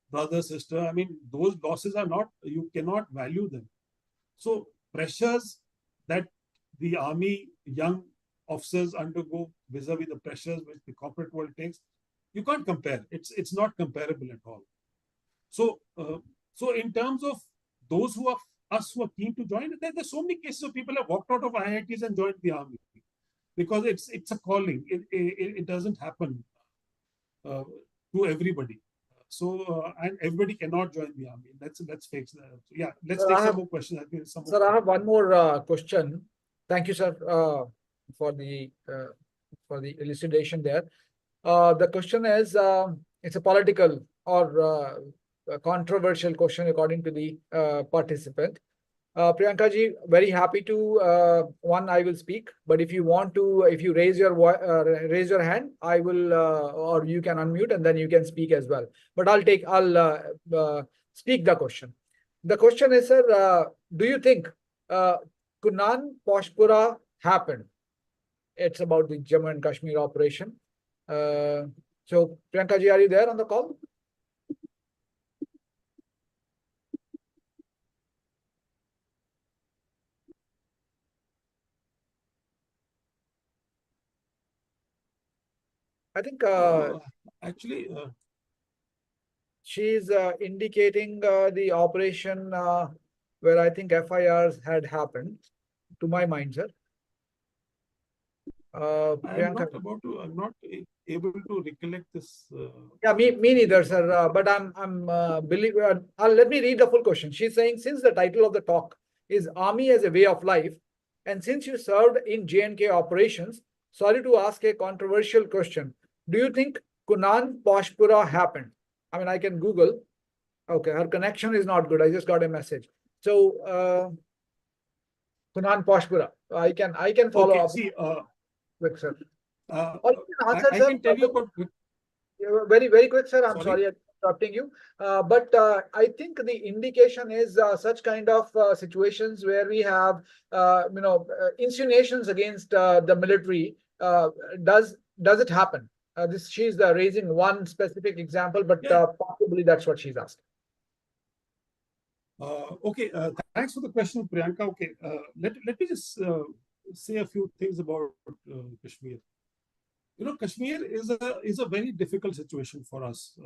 brother, sister. I mean, those losses are not, you cannot value them. So pressures that the army young officers undergo vis-a-vis the pressures which the corporate world takes, you can't compare. It's not comparable at all. So in terms of those who are who are keen to join, there's so many cases of people have walked out of IITs and joined the army because it's a calling. It doesn't happen to everybody. So and everybody cannot join the army. Let's fix that. So, yeah, let's take some more questions. I think some. Sir, I have one more question. Thank you, sir, for the elucidation there. The question is, it's a political or a controversial question according to the participant. Priyanka ji, very happy to one. I will speak, but if you want to, if you raise your hand, I will, or you can unmute and then you can speak as well. But I'll speak the question. The question is, sir, do you think uh, Kunan Poshpura happened? It's about the Jammu and Kashmir operation. So, Priyanka ji, are you there on the call? I think Actually, she's indicating the operation where I think FIRs had happened, to my mind, sir. Priyanka. I'm not able to recollect this. Yeah, me neither, sir. But I'm believe. Let me read the full question. She's saying, since the title of the talk is Army as a Way of Life, and since you served in J&K operations, sorry to ask a controversial question. Do you think Kunan Poshpura happened? I mean, I can Google. Okay, her connection is not good. I just got a message. So, Kunan Poshpura, I can follow Okay, up see, with sir. uh, Or you can answer, I sir. can tell you about. Very, very quick, sir. I'm Sorry. sorry I'm interrupting you. But I think the indication is such kind of situations where we have, insinuations against the military. Does it happen? She's raising one specific example, but Yeah. possibly that's what she's asking. Okay. Thanks for the question, Priyanka. Okay. Let me just say a few things about Kashmir. Kashmir is a very difficult situation for us.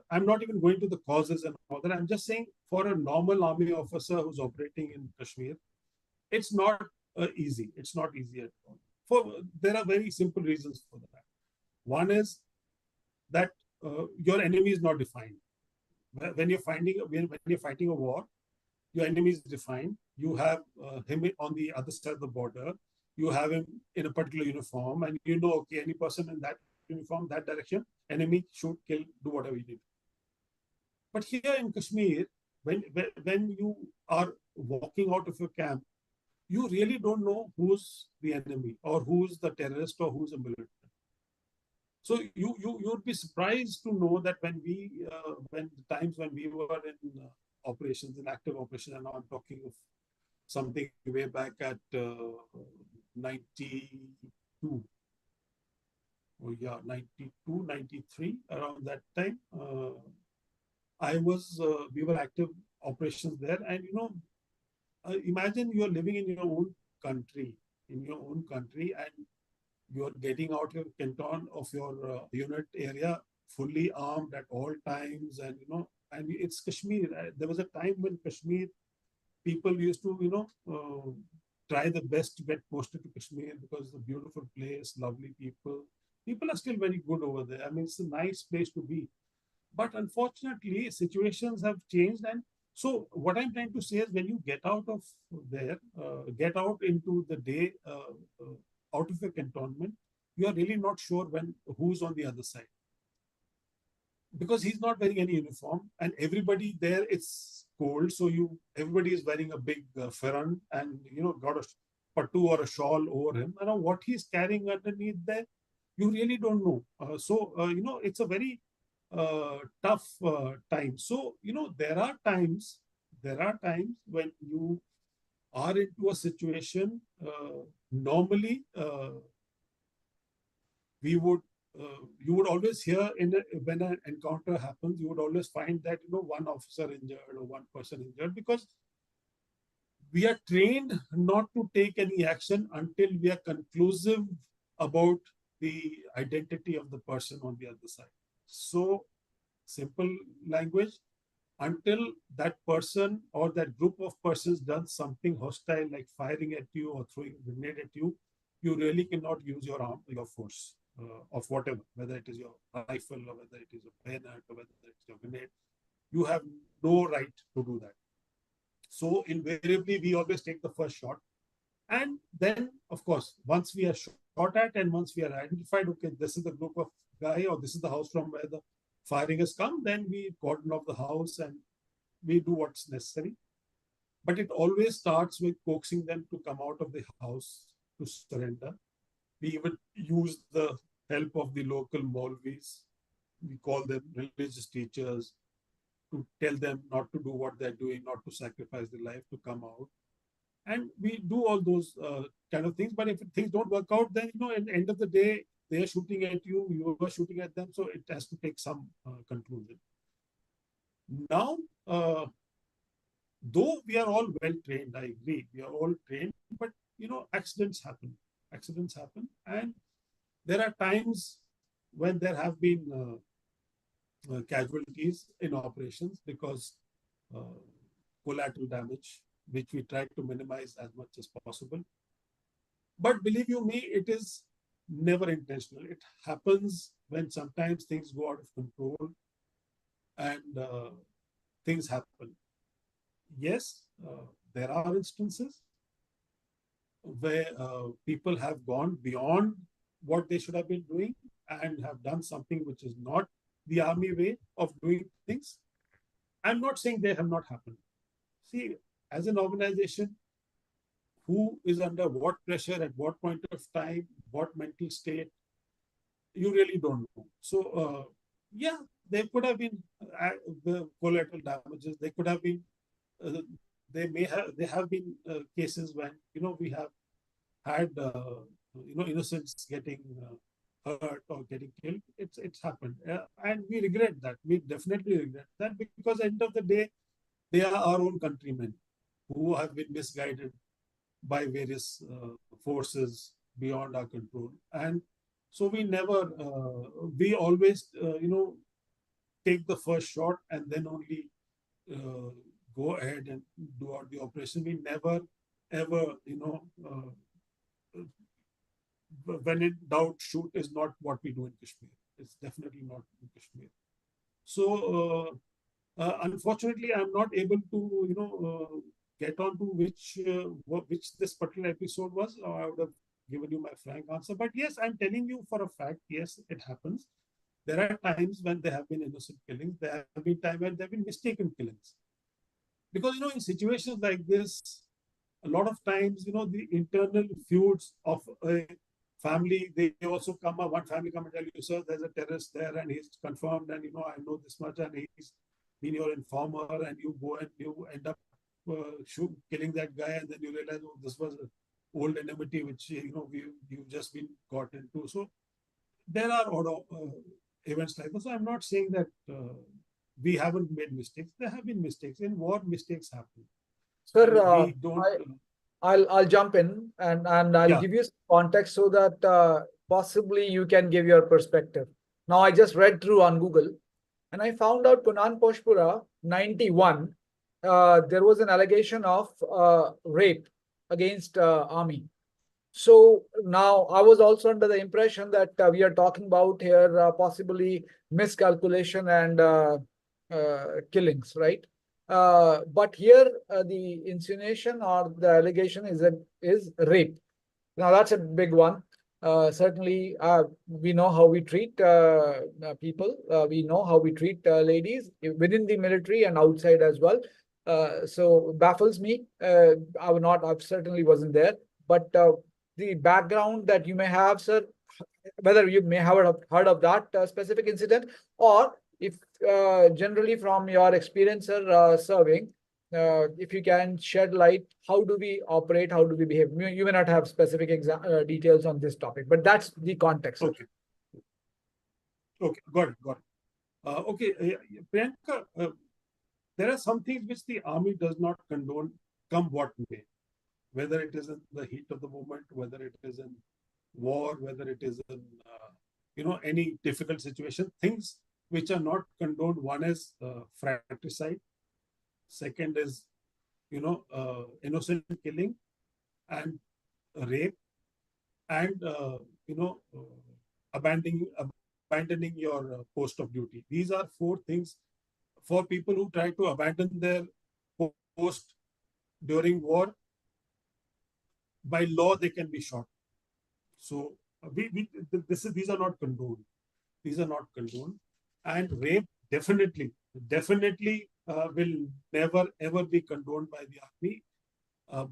I'm not even going to the causes and all that. I'm just saying, for a normal army officer who's operating in Kashmir, it's not easy. It's not easy at all. There are very simple reasons for that. One is that your enemy is not defined. When you're fighting a war, your enemy is defined. You have him on the other side of the border. You have him in a particular uniform, and you know, okay, any person in that uniform, that direction, enemy, shoot, kill, do whatever you need. But here in Kashmir, when you are walking out of your camp, you really don't know who's the enemy or who's the terrorist or who's a militant. So you would be surprised to know that when the times when we were in operations, in active operations, and now I'm talking of something way back at 92. Oh yeah, 92, 93, around that time. We were active operations there, and imagine you're living in your own country, and you're getting out your canton of your unit area fully armed at all times, and it's Kashmir. There was a time when Kashmir people used to, try the best to get posted to Kashmir because it's a beautiful place, lovely people. People are still very good over there. I mean, it's a nice place to be. But unfortunately, situations have changed. And so, what I'm trying to say is, when you get out of there, get out into the day, out of your cantonment, you are really not sure who's on the other side, because he's not wearing any uniform, and everybody there, it's cold, so everybody is wearing a big farran, and got a pattu or a shawl over him. What he's carrying underneath there, you really don't know. It's a very tough time. So there are times when you are into a situation. Normally, we would you would always hear when an encounter happens, you would always find that one officer injured or one person injured, because we are trained not to take any action until we are conclusive about the identity of the person on the other side. So, simple language, until that person or that group of persons does something hostile, like firing at you or throwing a grenade at you, you really cannot use your arm, your force of whatever, whether it is your rifle or whether it is a bayonet or whether it's your grenade. You have no right to do that. So invariably, we always take the first shot. And then, of course, once we are shot at and once we are identified, okay, this is the group of guy or this is the house from where the firing has come, then we cordon off the house and we do what's necessary. But it always starts with coaxing them to come out of the house to surrender. We even use the help of the local Maulvis. We call them religious teachers to tell them not to do what they're doing, not to sacrifice their life, to come out. And we do all those kind of things. But if things don't work out, then, at the end of the day, they're shooting at you, you are shooting at them. So it has to take some conclusion. Now, though we are all well trained, I agree, we are all trained, but accidents happen. Accidents happen, and there are times when there have been casualties in operations because collateral damage, which we try to minimize as much as possible. But believe you me, it is never intentional. It happens when sometimes things go out of control and things happen. Yes, there are instances where people have gone beyond what they should have been doing and have done something which is not the army way of doing things. I'm not saying they have not happened. See, as an organization, who is under what pressure at what point of time, what mental state, you really don't know. So, yeah, there could have been the collateral damages. There could have been, there have been cases when, we have had, innocents getting hurt or getting killed. It's happened. And we regret that. We definitely regret that, because at the end of the day, they are our own countrymen who have been misguided by various forces beyond our control. And so we always, take the first shot and then only go ahead and do out the operation. We never, ever, when in doubt, shoot is not what we do in Kashmir. It's definitely not in Kashmir. So, unfortunately, I'm not able to, get on to which this particular episode was, or I would have given you my frank answer. But yes, I'm telling you for a fact, yes, it happens. There are times when there have been innocent killings. There have been times when there have been mistaken killings. Because, in situations like this, a lot of times, the internal feuds of a family, they also come up, one family come and tell you, sir, there's a terrorist there and he's confirmed, and, I know this much, and he's been your informer, and you go and you end up killing that guy, and then you realize, oh, this was an old enmity which you've just been got into. So there are events like this. So I'm not saying that we haven't made mistakes. There have been mistakes. In war, mistakes happen. Sir, we don't. I'll jump in and I'll give you some context so that possibly you can give your perspective. Now, I just read through on Google and I found out Kunan Poshpura 91. There was an allegation of rape against army. So now I was also under the impression that we are talking about here possibly miscalculation and killings, right? But here the insinuation or the allegation is rape. Now that's a big one. Certainly, we know how we treat people. We know how we treat ladies within the military and outside as well. So baffles me. I certainly wasn't there, but the background that you may have, sir, whether you may have heard of that specific incident, or if generally from your experience, sir, serving, if you can shed light, how do we operate, how do we behave? You may not have specific details on this topic, but that's the context. Okay. Okay, got it. Okay, Priyanka, there are some things which the army does not condone, come what may. Whether it is in the heat of the moment, whether it is in war, whether it is in any difficult situation, things which are not condoned. One is fratricide. Second is innocent killing and rape, and abandoning your post of duty. These are four things for people who try to abandon their post during war. By law, they can be shot. So these are not condoned. These are not condoned. And rape, definitely, will never ever be condoned by the army.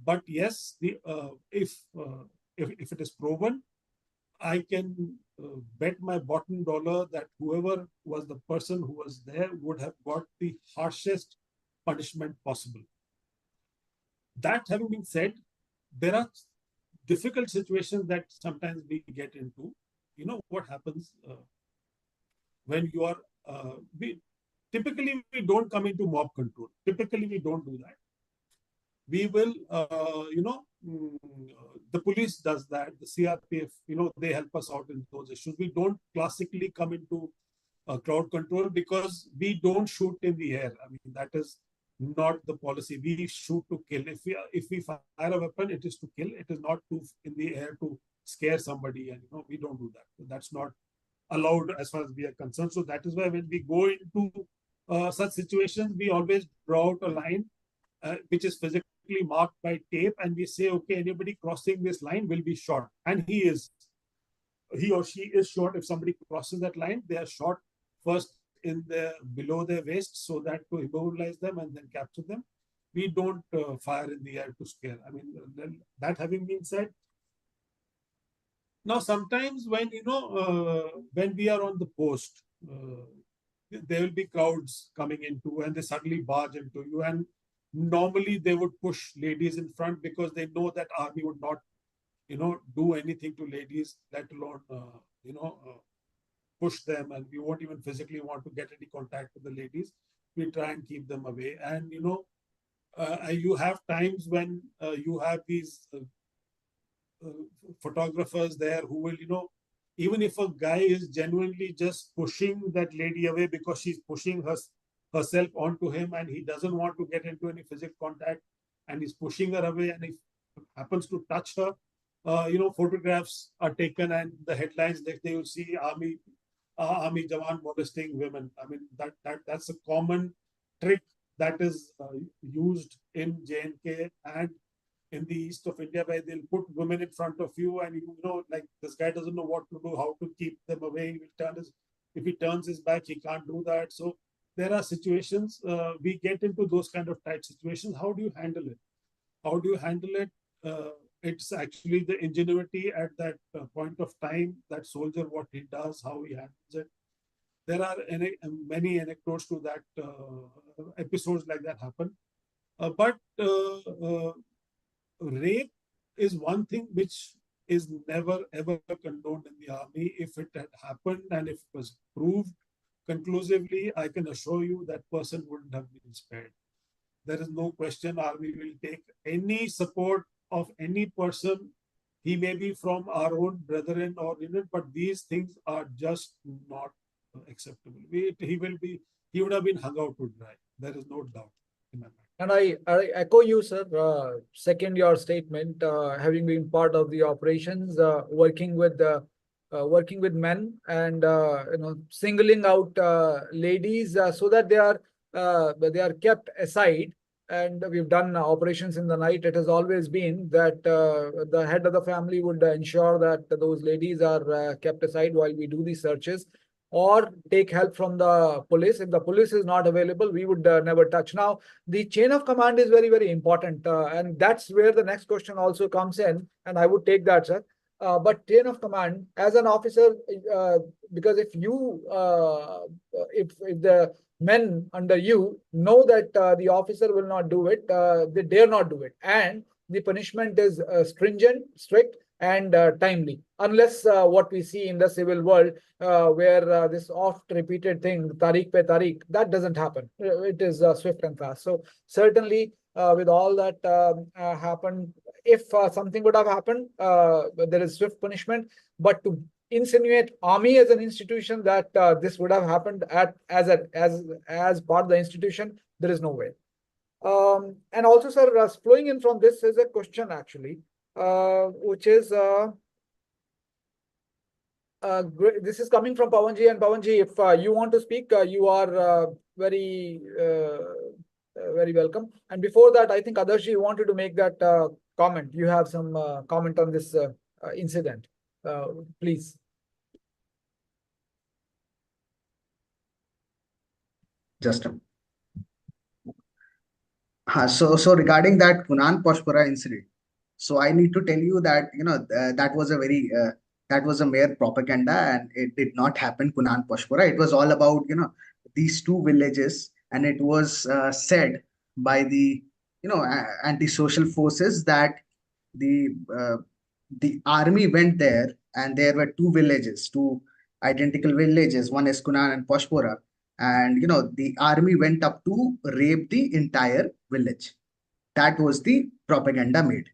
But yes, if it is proven, I can bet my bottom dollar that whoever was the person who was there would have got the harshest punishment possible. That having been said, there are difficult situations that sometimes we get into. You know what happens when you are, typically we don't come into mob control. Typically we don't do that. We will, the police does that, the CRPF, they help us out in those issues. We don't classically come into crowd control because we don't shoot in the air. I mean, that is not the policy. We shoot to kill. If we fire a weapon, it is to kill. It is not to in the air to scare somebody. And we don't do that. That's not allowed as far as we are concerned. So that is why when we go into such situations, we always draw out a line which is physically marked by tape, and we say, okay, anybody crossing this line will be shot. And he or she is shot. If somebody crosses that line, they are shot first below their waist, so that to immobilize them and then capture them. We don't fire in the air to scare. I mean, that having been said, now sometimes when when we are on the post, there will be crowds coming into, and they suddenly barge into you, and normally they would push ladies in front because they know that army would not do anything to ladies, let alone push them, and we won't even physically want to get any contact with the ladies. We try and keep them away. And you have times when you have these photographers there who will even if a guy is genuinely just pushing that lady away because she's pushing herself onto him, and he doesn't want to get into any physical contact, and he's pushing her away, and if happens to touch her, photographs are taken, and the headlines that they will see army Jawan molesting women. I mean, that's a common trick that is used in J&K and in the east of India, where they'll put women in front of you, and like this guy doesn't know what to do, how to keep them away. If he turns his back, he can't do that. So there are situations we get into those kind of tight situations. How do you handle it? How do you handle it? It's actually the ingenuity at that point of time, that soldier, what he does, how he handles it. There are many anecdotes to that, episodes like that happen. But rape is one thing which is never ever condoned in the army. If it had happened and if it was proved conclusively, I can assure you that person wouldn't have been spared. There is no question army will take any support of any person. He may be from our own brethren or unit, but these things are just not acceptable. He would have been hung out to dry. There is no doubt in my mind. And I echo you, sir. Second your statement, having been part of the operations, working with men, and singling out ladies so that they are kept aside. And we've done operations in the night. It has always been that the head of the family would ensure that those ladies are kept aside while we do these searches, or take help from the police. If the police is not available, we would never touch. Now, the chain of command is very, very important. And that's where the next question also comes in. And I would take that, sir. But chain of command, as an officer, because if the men under you know that the officer will not do it, they dare not do it. And the punishment is stringent, strict, and timely, unless what we see in the civil world, where this oft repeated thing, tariq pe tariq, that doesn't happen. It is swift and fast. So certainly with all that happened, if something would have happened, there is swift punishment. But to insinuate army as an institution that this would have happened as part of the institution, there is no way. And also, sir, flowing in from this is a question actually, which is this is coming from Pawanji. And Pawanji, if you want to speak, you are very welcome. And before that, I think Adarshi wanted to make that comment. You have some comment on this incident, please. Just So regarding that Kunan Poshpara incident, so I need to tell you that that was a very that was a mere propaganda, and it did not happen. Kunan Poshpara. It was all about these two villages, and it was said by the anti-social forces that the uh, the army went there, and there were two villages, two identical villages. One is Kunan and Poshpora, and the army went up to rape the entire village. That was the propaganda made,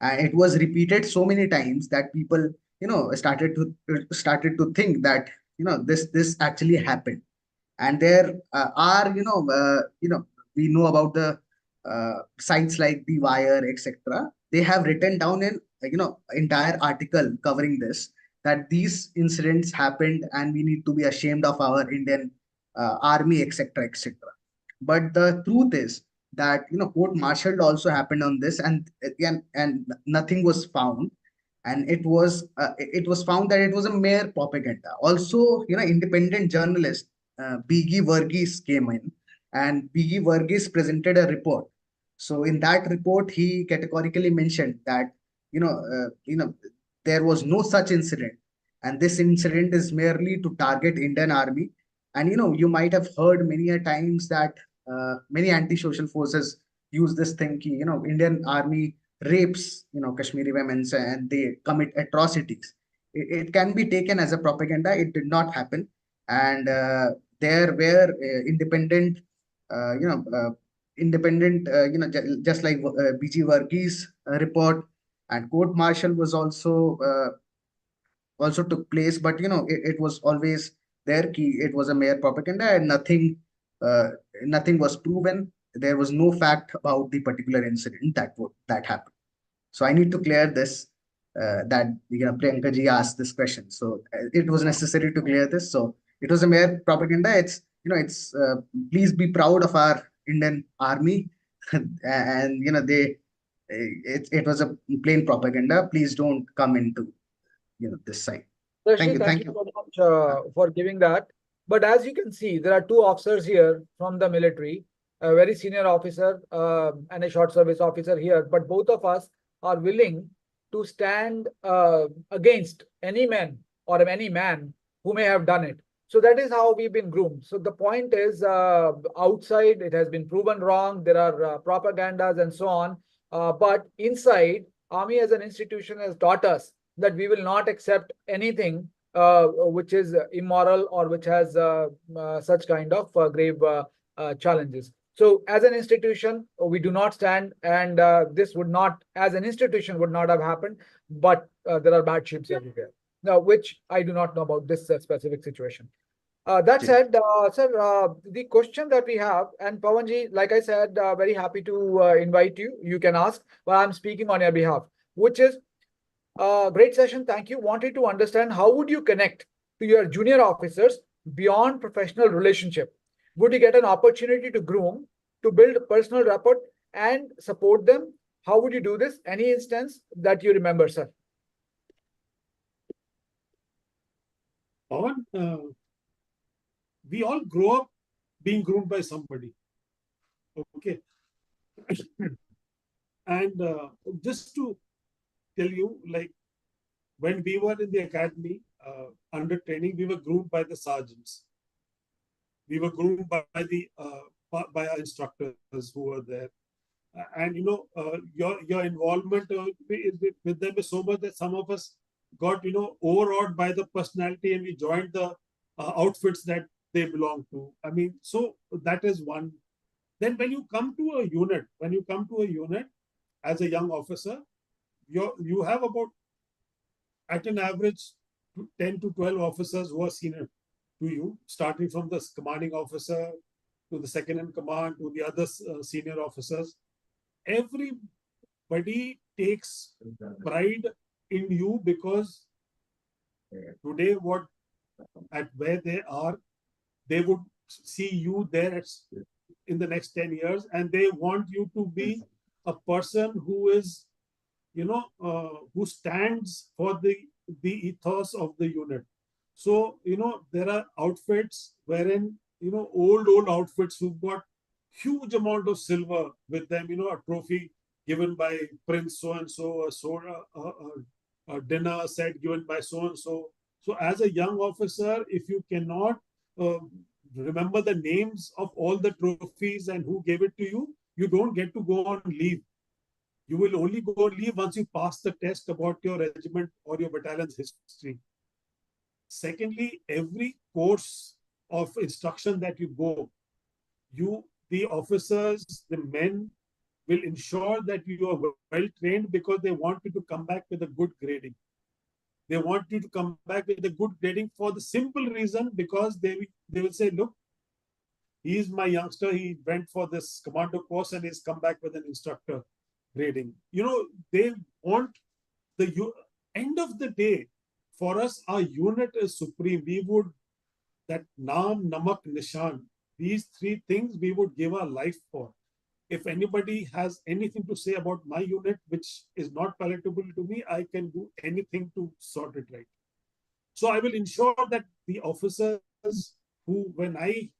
and it was repeated so many times that people started to think that this actually happened. And there are we know about the sites like the Wire, etc. They have written down in entire article covering this, that these incidents happened and we need to be ashamed of our Indian army, etc., etc. But the truth is that court martial also happened on this, and nothing was found. And it was found that it was a mere propaganda. Also, independent journalist Bigi Verghese came in, and Bigi Verghese presented a report. So in that report, he categorically mentioned that there was no such incident, and this incident is merely to target Indian army. And you might have heard many a times that many anti-social forces use this thing ki, Indian army rapes Kashmiri women, and they commit atrocities. It can be taken as a propaganda. It did not happen. And there were independent, just like BG Varghese report, and court martial was also took place. But it was always there ki it was a mere propaganda, and uh, nothing was proven. There was no fact about the particular incident that happened. So I need to clear this, that Priyanka ji asked this question. So it was necessary to clear this. So it was a mere propaganda. It's please be proud of our Indian army, and it was a plain propaganda. Please don't come into this side. Rashid, thank Thank you you. so much for giving that. But as you can see, there are two officers here from the military, a very senior officer and a short service officer here. But both of us are willing to stand against any man or any man who may have done it. So that is how we've been groomed. So the point is, outside it has been proven wrong. There are propagandas and so on. But inside, Army as an institution has taught us that we will not accept anything which is immoral or which has such kind of grave challenges. So, as an institution, we do not stand, and this would not, as an institution, would not have happened. But there are bad ships everywhere. Now, which I do not know about this specific situation. That Ji. said, sir, the question that we have, and Pawanji, like I said, very happy to invite you. You can ask, but I'm speaking on your behalf, which is great session. Thank you. Wanted to understand how would you connect to your junior officers beyond professional relationship? Would you get an opportunity to groom, to build personal rapport and support them? How would you do this? Any instance that you remember, sir? Pawan, we all grow up being groomed by somebody. Okay. And just to tell you, like when we were in the academy under training, we were groomed by the sergeants. We were groomed by the by our instructors who were there. And your involvement with them is so much that some of us got overawed by the personality, and we joined the outfits that they belong to. I mean, so that is one. Then when you come to a unit, as a young officer, you have about, at an average, 10 to 12 officers who are senior to you, starting from the commanding officer to the second in command to the other senior officers. Everybody takes pride in you, because today at where they are, they would see you there in the next 10 years, and they want you to be a person who is who stands for the ethos of the unit. So there are outfits wherein old outfits who've got huge amount of silver with them, a trophy given by Prince so and so, a dinner set given by so and so. So, as a young officer, if you cannot uh, remember the names of all the trophies and who gave it to you, you don't get to go on leave. You will only go on leave once you pass the test about your regiment or your battalion's history. Secondly, every course of instruction that you go, the officers, the men will ensure that you are well trained because they want you to come back with a good grading. They want you to come back with a good grading for the simple reason because they will say, look, he is my youngster. He went for this commando course and he's come back with an instructor grading. They want end of the day. For us, our unit is supreme. We would that Naam, Namak, Nishan. These three things we would give our life for. If anybody has anything to say about my unit, which is not palatable to me, I can do anything to sort it right. So I will ensure that the officers who, when I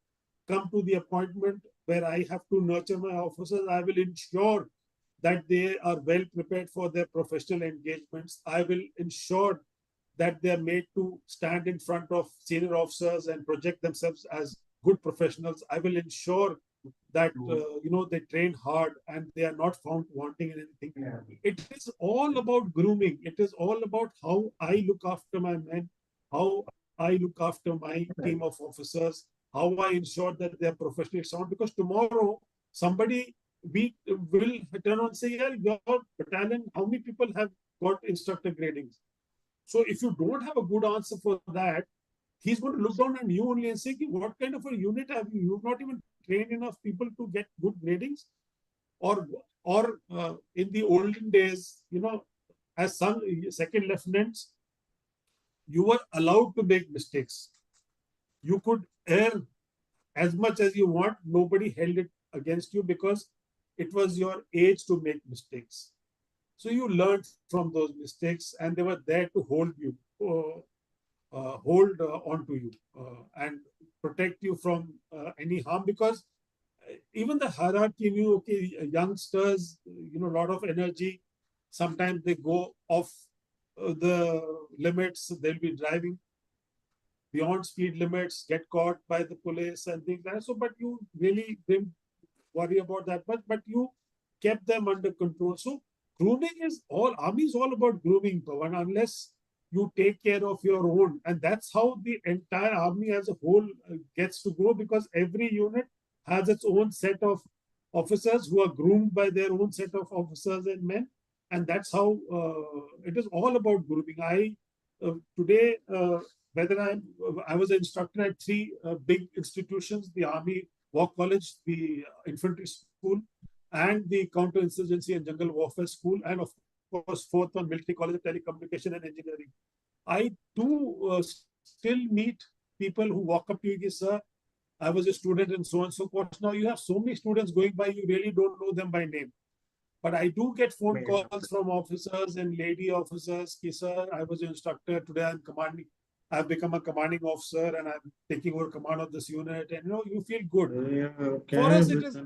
come to the appointment where I have to nurture my officers, I will ensure that they are well prepared for their professional engagements. I will ensure that they are made to stand in front of senior officers and project themselves as good professionals. I will ensure that they train hard and they are not found wanting in anything. Yeah. It is all about grooming. It is all about how I look after my men, how I look after my team of officers, how I ensure that they are professionally sound. Because tomorrow somebody we will turn on and say, yeah, your battalion, how many people have got instructor gradings? So if you don't have a good answer for that, he's going to look down on you only and say, what kind of a unit have you? You've not even trained enough people to get good gradings. Or in the olden days, as some second lieutenants, you were allowed to make mistakes. You could err as much as you want. Nobody held it against you because it was your age to make mistakes. So you learned from those mistakes and they were there to hold you. Hold on to you and protect you from any harm, because even the hierarchy knew, okay, youngsters, a lot of energy, sometimes they go off the limits. They'll be driving beyond speed limits, get caught by the police and things like that. So, but you really didn't worry about that much, but you kept them under control. So grooming army is all about grooming, Pawan, unless you take care of your own. And that's how the entire army as a whole gets to grow, because every unit has its own set of officers who are groomed by their own set of officers and men. And that's how it is all about grooming. Today, whether I was an instructor at three big institutions, the Army War College, the Infantry School, and the Counterinsurgency and Jungle Warfare School, and of course, fourth one, Military College of Telecommunication and Engineering. I do still meet people who walk up to you, sir, I was a student in so and so course. Now you have so many students going by, you really don't know them by name. But I do get phone calls from officers and lady officers. Sir, I was an instructor. Today I'm commanding. I've become a commanding officer and I'm taking over command of this unit. And you feel good. Yeah, okay. For us, it is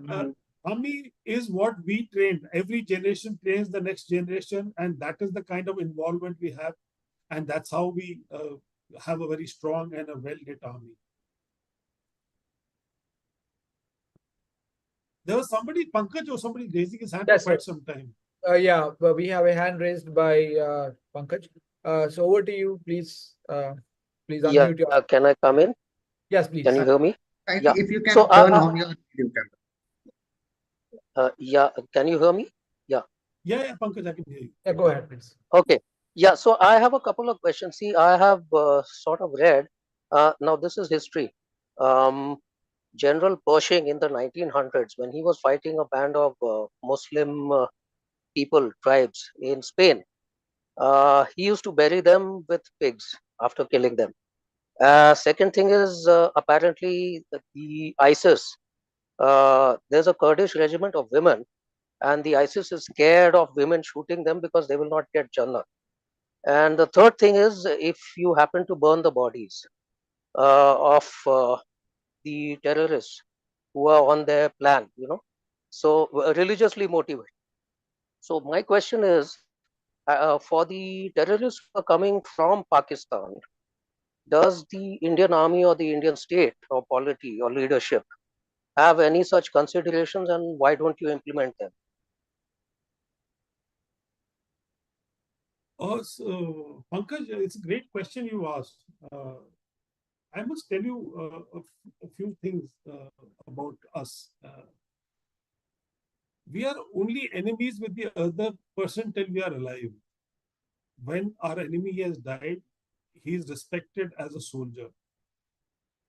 Army is what we train. Every generation trains the next generation, and that is the kind of involvement we have, and that's how we have a very strong and a well-knit army. There was somebody, Pankaj, or somebody raising his hand for quite some time. Yeah, we have a hand raised by Pankaj. So over to you, please. Please unmute your. Can I come in? Yes, please. Can you hear me? Yeah. If you can turn on your video camera. Yeah, can you hear me? Yeah. Yeah, Pankaj, I can hear you. Yeah, go ahead, please. Okay. Yeah, so I have a couple of questions. See, I have sort of read, now this is history. General Pershing in the 1900s, when he was fighting a band of Muslim people, tribes in Spain, he used to bury them with pigs after killing them. Second thing is, apparently the ISIS, there's a Kurdish regiment of women, and the ISIS is scared of women shooting them because they will not get Jannah. And the third thing is, if you happen to burn the bodies of the terrorists, who are on their plan, so religiously motivated. So my question is, for the terrorists who are coming from Pakistan, does the Indian army or the Indian state or polity or leadership have any such considerations, and why don't you implement them? So, Pankaj, it's a great question you asked. I must tell you a few things about us. We are only enemies with the other person till we are alive. When our enemy has died, he is respected as a soldier.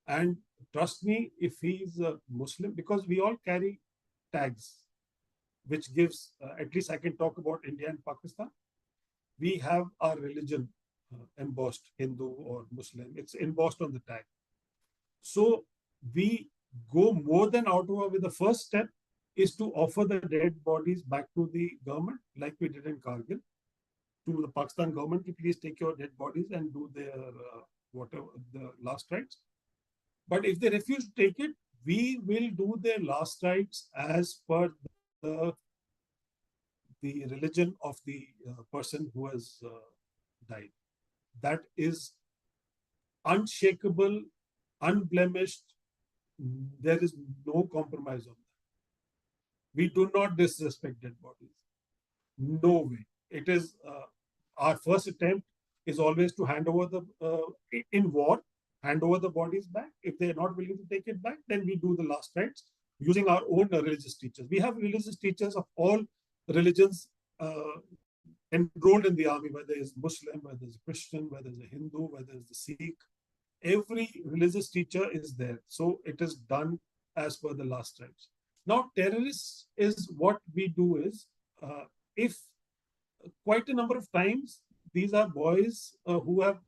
And trust me, if he is a Muslim, because we all carry tags, which gives, at least I can talk about India and Pakistan. We have our religion embossed, Hindu or Muslim. It's embossed on the tag. So we go more than out of our way. The first step is to offer the dead bodies back to the government, like we did in Kargil, to the Pakistan government to please take your dead bodies and do their whatever the last rites. But if they refuse to take it, we will do their last rites as per the religion of the person who has died. That is unshakable, unblemished. There is no compromise on that. We do not disrespect dead bodies. No way. It is our first attempt is always to hand over in war, hand over the bodies back. If they are not willing to take it back, then we do the last rites using our own religious teachers. We have religious teachers of all religions enrolled in the army, whether it's Muslim, whether it's Christian, whether it's a Hindu, whether it's the Sikh. Every religious teacher is there. So it is done as per the last rites. Now, terrorists is what we do is, if quite a number of times, these are boys who have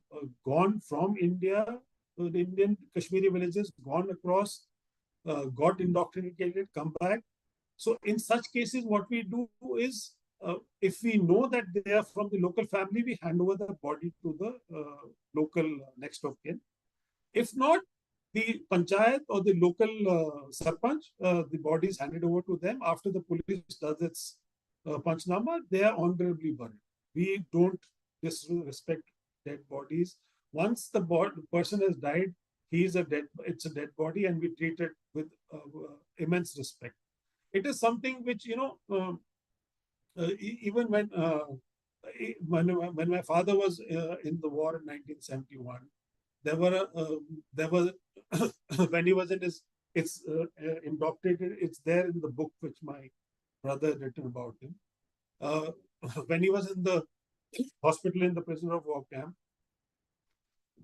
gone from India, the Indian Kashmiri villages, gone across, got indoctrinated, come back. So in such cases, what we do is, if we know that they are from the local family, we hand over the body to the local next of kin. If not, the panchayat or the local sarpanch, the body is handed over to them. After the police does its panchnama, they are honorably buried. We don't disrespect dead bodies. Once the person has died, it's a dead body, and we treat it with immense respect. It is something which, even when my father was in the war in 1971, there was when he was in it's indoctrinated. It's there in the book which my brother had written about him. When he was in the hospital in the prisoner of war camp,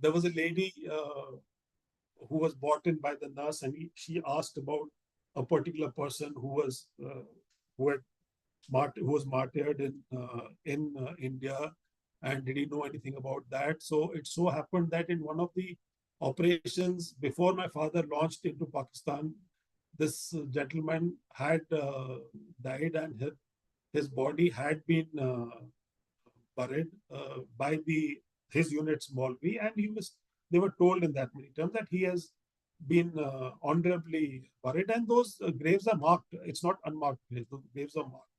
there was a lady who was brought in by the nurse, and she asked about a particular person who was martyred in India, and did he know anything about that? So it so happened that in one of the operations before my father launched into Pakistan, this gentleman had died, and his body had been buried by his unit Smallby, and they were told in that many terms that he has been honorably buried, and those graves are marked. It's not unmarked graves; the graves are marked.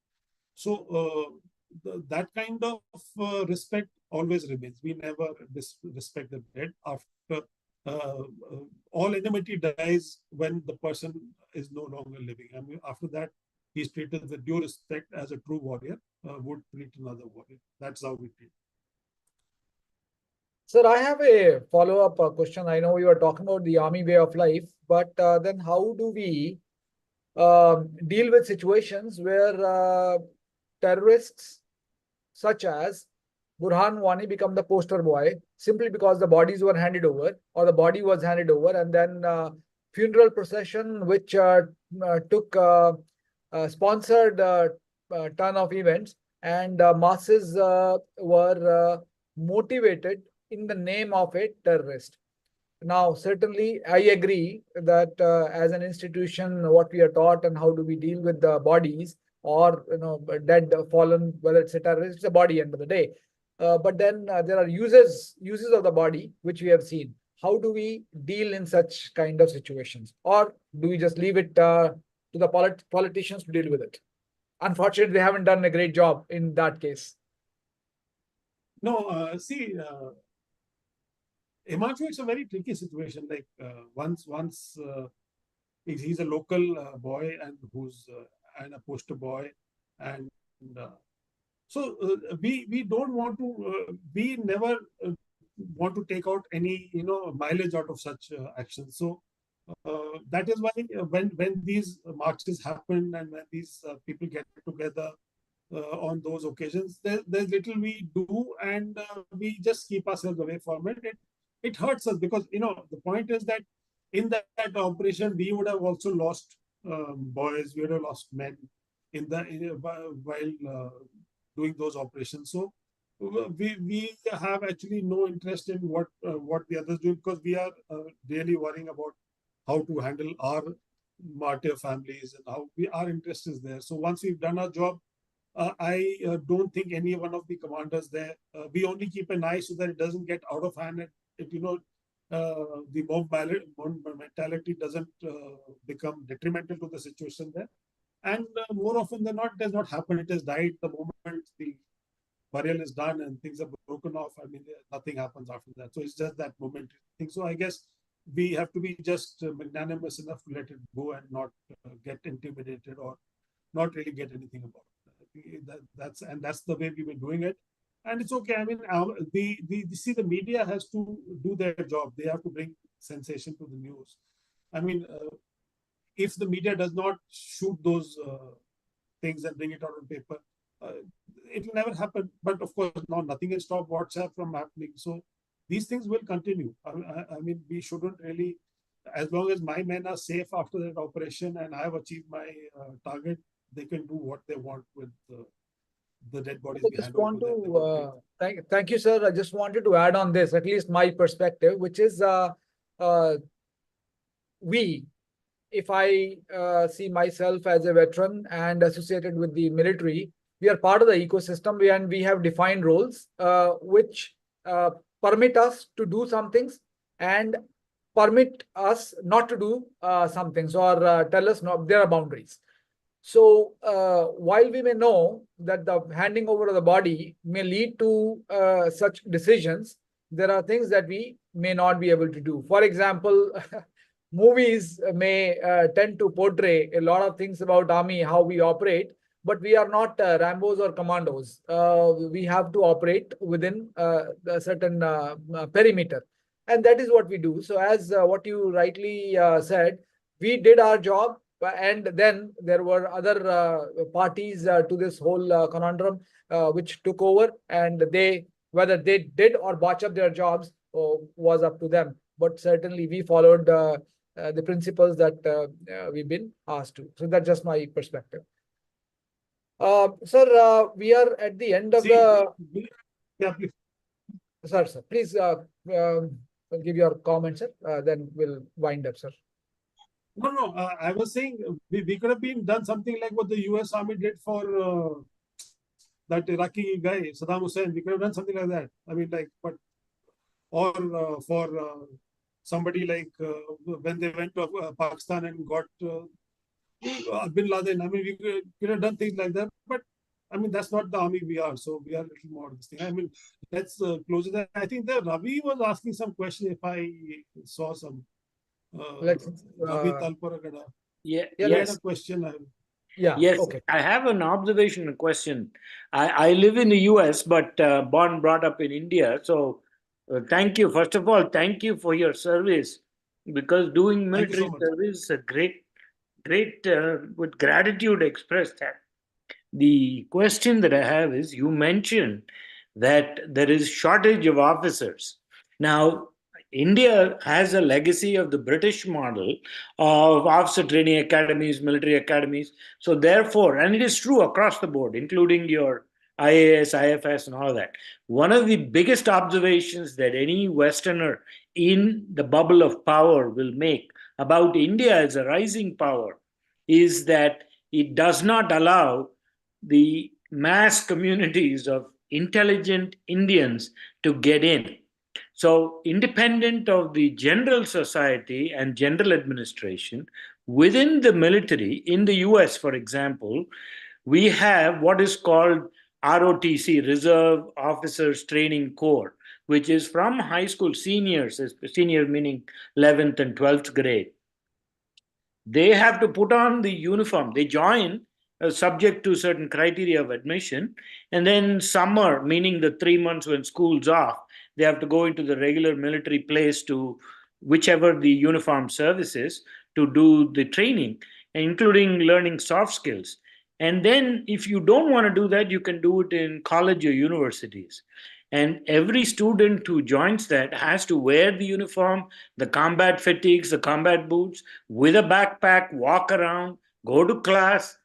So that kind of respect always remains. We never disrespect the dead. After all enmity dies when the person is no longer living. I mean, after that, he's treated with due respect as a true warrior would treat another warrior. That's how we treat. Sir, I have a follow-up question. I know you are talking about the army way of life, but then how do we deal with situations where terrorists such as Burhan Wani become the poster boy simply because the bodies were handed over, or the body was handed over, and then funeral procession which took sponsored ton of events, and masses were motivated in the name of a terrorist. Now, certainly, I agree that as an institution, what we are taught and how do we deal with the bodies or dead, fallen, whether it's a terrorist, it's a body end of the day. But then there are uses of the body which we have seen. how do we deal in such kind of situations? Or do we just leave it to the politicians to deal with it? Unfortunately, they haven't done a great job in that case. No, see, Himanshu, it's a very tricky situation. Like once he's a local boy and who's and a poster boy, and uh, so we don't want to we never want to take out any mileage out of such actions. So that is why when these marches happen and when these people get together on those occasions, there's little we do, and we just keep ourselves away from it. It hurts us because the point is that in that operation we would have also lost boys, we would have lost men while doing those operations. So we have actually no interest in what the others do, because we are really worrying about how to handle our martyr families and how our interest is there. So once we've done our job, I don't think any one of the commanders there. We only keep an eye so that it doesn't get out of hand. The mob mentality doesn't become detrimental to the situation there. And more often than not, it does not happen. It has died the moment the burial is done and things are broken off. I mean, nothing happens after that. So it's just that moment thing. So I guess we have to be just magnanimous enough to let it go and not get intimidated or not really get anything about it. That's the way we've been doing it, and it's okay. I mean, the media has to do their job. They have to bring sensation to the news. I mean, if the media does not shoot those things and bring it out on paper, it will never happen. But of course, now nothing can stop WhatsApp from happening. So these things will continue. I mean, we shouldn't really, as long as my men are safe after that operation and I have achieved my target, they can do what they want with the dead bodies. I just want to thank you, sir. I just wanted to add on this, at least my perspective, which is if I see myself as a veteran and associated with the military, we are part of the ecosystem, and we have defined roles which permit us to do some things and permit us not to do some things, or tell us no, there are boundaries. So while we may know that the handing over of the body may lead to such decisions, there are things that we may not be able to do. For example, movies may tend to portray a lot of things about army, how we operate, but we are not Rambos or commandos. We have to operate within a certain perimeter. And that is what we do. So as what you rightly said, we did our job. And then there were other parties to this whole conundrum which took over, and whether they did or botch up their jobs was up to them. But certainly we followed the principles that we've been asked to. So that's just my perspective. Sir, we are at the end of Yeah, please. Sir, please give your comments, sir. Then we'll wind up, sir. No. I was saying we could have done something like what the US Army did for that Iraqi guy, Saddam Hussein. We could have done something like that. I mean, or for somebody like when they went to Pakistan and got Bin Laden. I mean, we could have done things like that. But I mean, that's not the army we are. So we are a little more this thing. I mean, let's close it. I think that Ravi was asking some question. If I saw some. Ravi Talparagada. Yeah. Yes. A question. Yes. Okay. I have an observation and question. I live in the US, but born, brought up in India. So thank you. First of all, thank you for your service, because doing military service is a great, with gratitude expressed that. The question that I have is, you mentioned that there is shortage of officers. Now, India has a legacy of the British model of officer training academies, military academies. So therefore, and it is true across the board, including your IAS, IFS, and all that. One of the biggest observations that any Westerner in the bubble of power will make about India as a rising power is that it does not allow the mass communities of intelligent Indians to get in. So independent of the general society and general administration, within the military, in the US, for example, we have what is called ROTC, Reserve Officers Training Corps, which is from high school seniors, senior meaning 11th and 12th grade. They have to put on the uniform. They join subject to certain criteria of admission. And then summer, meaning the 3 months when school's off, they have to go into the regular military place to whichever the uniform service is to do the training, including learning soft skills. And then if you don't want to do that, you can do it in college or universities. And every student who joins that has to wear the uniform, the combat fatigues, the combat boots, with a backpack, walk around, go to class.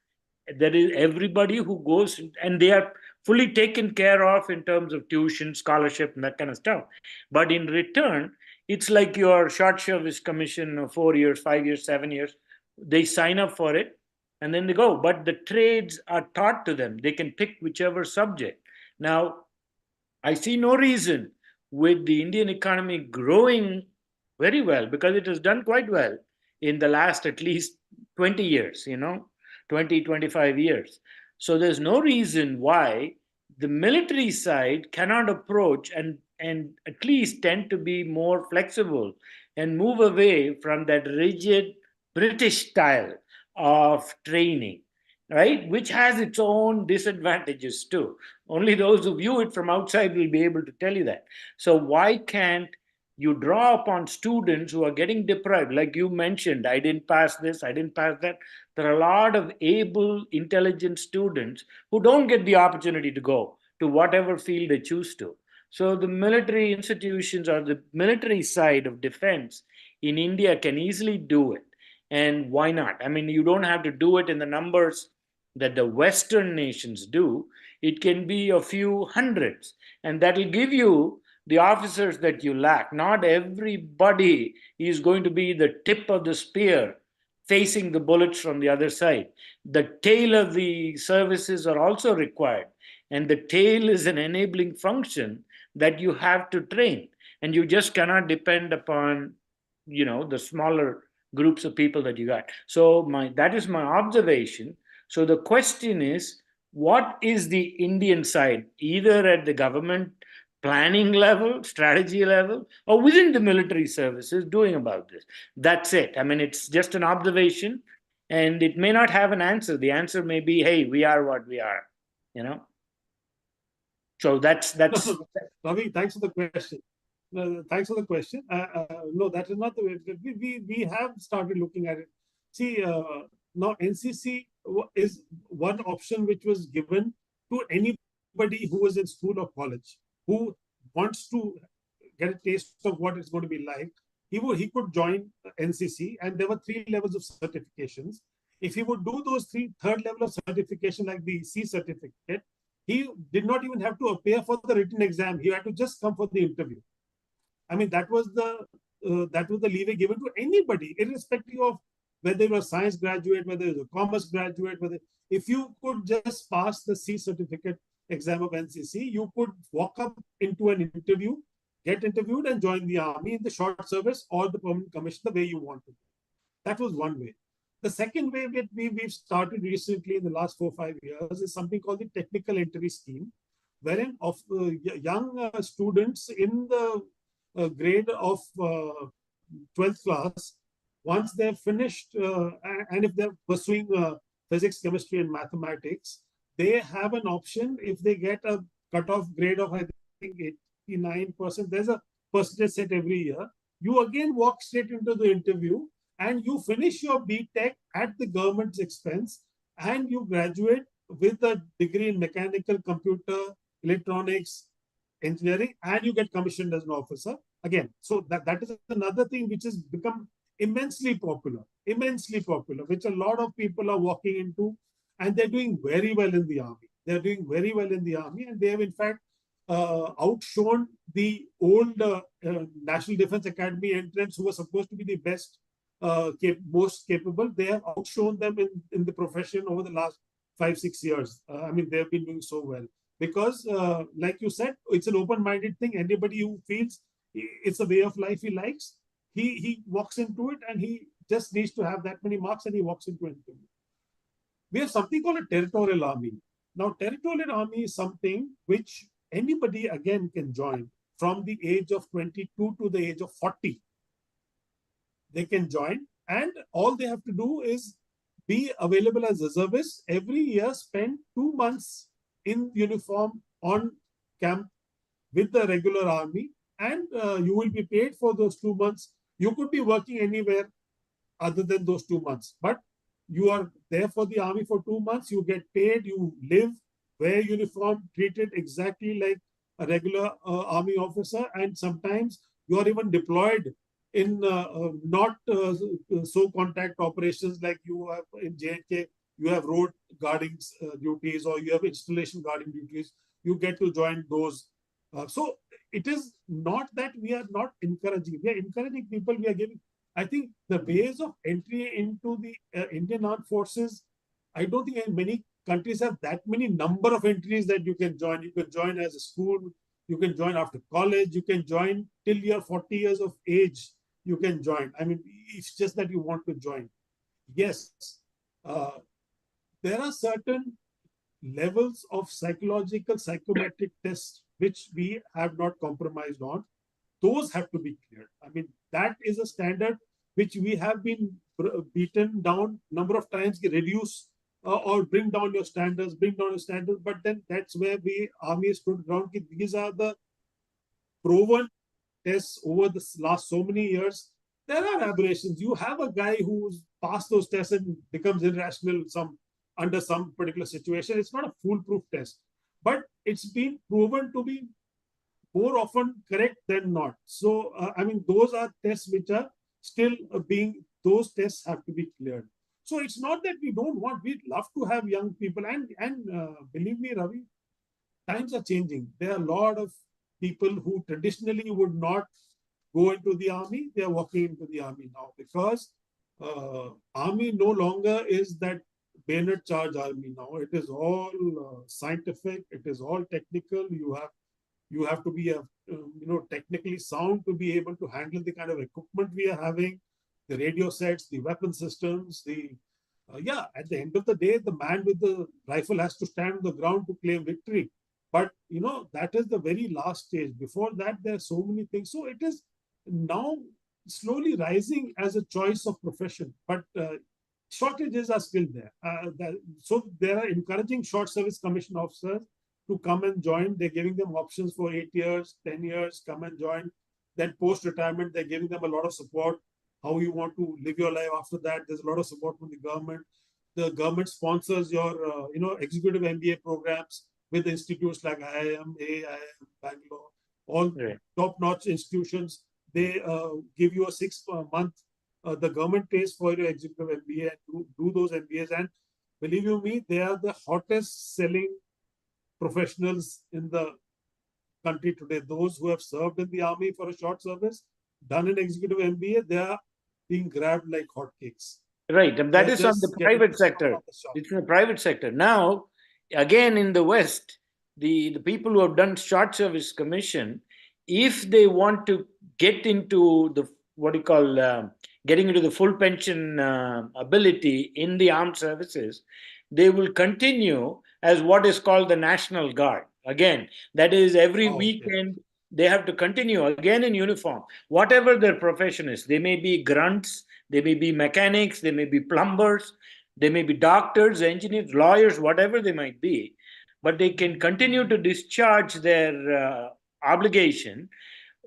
There is everybody who goes, and they are fully taken care of in terms of tuition, scholarship, and that kind of stuff. But in return, it's like your short service commission of 4 years, 5 years, 7 years. They sign up for it and then they go. But the trades are taught to them. They can pick whichever subject. Now, I see no reason with the Indian economy growing very well, because it has done quite well in the last at least 20 years, 20, 25 years. So there's no reason why the military side cannot approach and at least tend to be more flexible and move away from that rigid British style of training, right? Which has its own disadvantages too. Only those who view it from outside will be able to tell you that. So why can't you draw upon students who are getting deprived? Like you mentioned, I didn't pass this, I didn't pass that. There are a lot of able, intelligent students who don't get the opportunity to go to whatever field they choose to. So the military institutions or the military side of defense in India can easily do it. And why not? I mean, you don't have to do it in the numbers that the Western nations do. It can be a few hundreds, and that will give you the officers that you lack. Not everybody is going to be the tip of the spear facing the bullets from the other side. The tail of the services are also required, and the tail is an enabling function that you have to train, and you just cannot depend upon the smaller groups of people that you got. So that is my observation. So the question is, what is the Indian side, either at the government planning level, strategy level, or within the military services doing about this? That's it. I mean, it's just an observation, and it may not have an answer. The answer may be, hey, we are what we are, So that's. Ravi, thanks for the question. Thanks for the question. No, that is not the way. We have started looking at it. See, now NCC is one option which was given to anybody who was in school or college who wants to get a taste of what it's going to be like. He could join NCC, and there were 3 levels of certifications. If he would do those third level of certification, like the C certificate, he did not even have to appear for the written exam. He had to just come for the interview. I mean, that was the leeway given to anybody, irrespective of whether you're a science graduate, whether you're a commerce graduate, if you could just pass the C certificate exam of NCC, you could walk up into an interview, get interviewed, and join the army in the short service or the permanent commission the way you want to. That was one way. The second way we've started recently in the last 4 or 5 years is something called the technical entry scheme, wherein of young students in the grade of 12th class, once they're finished, and if they're pursuing physics, chemistry, and mathematics, they have an option. If they get a cutoff grade of, I think, 89%, there's a percentage set every year. You again walk straight into the interview, and you finish your BTech at the government's expense, and you graduate with a degree in mechanical, computer, electronics, engineering, and you get commissioned as an officer again. So that is another thing which has become immensely popular, which a lot of people are walking into, and they're doing very well in the army. And they have in fact outshone the old National Defense Academy entrants who were supposed to be the best, most capable. They have outshone them in the profession over the last 5-6 years. I mean, they've been doing so well. Because, like you said, it's an open-minded thing. Anybody who feels it's a way of life he likes. He walks into it, and he just needs to have that many marks, and he walks into it. We have something called a territorial army. Now, territorial army is something which anybody again can join from the age of 22 to the age of 40. They can join, and all they have to do is be available as reservists. Every year, spend 2 months in uniform on camp with the regular army, and you will be paid for those 2 months. You could be working anywhere other than those 2 months, but you are there for the army for 2 months. You get paid, you live, wear uniform, treated exactly like a regular army officer, and sometimes you are even deployed in not so contact operations like you have in J&K. You have road guarding duties, or you have installation guarding duties. You get to join those. So it is not that we are not encouraging. We are encouraging people. We are giving. I think the ways of entry into the Indian Armed Forces, I don't think many countries have that many number of entries that you can join. You can join as a school. You can join after college. You can join till you're 40 years of age. You can join. I mean, it's just that you want to join. Yes, there are certain levels of psychological, psychometric tests which we have not compromised on. Those have to be cleared. I mean, that is a standard which we have been beaten down number of times, reduce or bring down your standards, but then that's where we army stood ground. These are the proven tests over the last so many years. There are aberrations. You have a guy who's passed those tests and becomes irrational under some particular situation. It's not a foolproof test, but it's been proven to be more often correct than not. So, I mean, those are tests which are still those tests have to be cleared. So it's not that we don't want, we'd love to have young people. And believe me, Ravi, times are changing. There are a lot of people who traditionally would not go into the army. They are walking into the army now because army no longer is that bayonet charge army now. It is all scientific. It is all technical. You have to be technically sound to be able to handle the kind of equipment we are having, the radio sets, the weapon systems, at the end of the day, the man with the rifle has to stand on the ground to claim victory. But, that is the very last stage. Before that, there are so many things. So it is now slowly rising as a choice of profession. But shortages are still there. So there are encouraging short service commission officers to come and join. They're giving them options for 8 years, 10 years, come and join. Then post-retirement, they're giving them a lot of support. How you want to live your life after that. There's a lot of support from the government. The government sponsors your, executive MBA programs with institutes like IIM, Bangalore, all top-notch institutions. They give you a 6-month. The government pays for your executive MBA and do those MBAs. And believe you me, they are the hottest selling professionals in the country today. Those who have served in the army for a short service, done an executive MBA, they are being grabbed like hotcakes. Right, and that is on the private sector. It's in the private sector. Now, again, in the West, the people who have done short service commission, if they want to get into the getting into the full pension ability in the armed services, they will continue as what is called the National Guard. Again, that is every weekend they have to continue again in uniform, whatever their profession is. They may be grunts, they may be mechanics, they may be plumbers, they may be doctors, engineers, lawyers, whatever they might be, but they can continue to discharge their obligation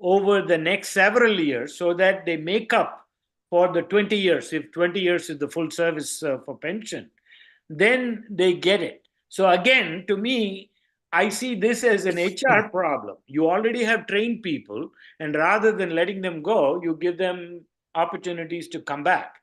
over the next several years so that they make up for the 20 years. If 20 years is the full service for pension, then they get it. So again, to me, I see this as an HR problem. You already have trained people, and rather than letting them go, you give them opportunities to come back.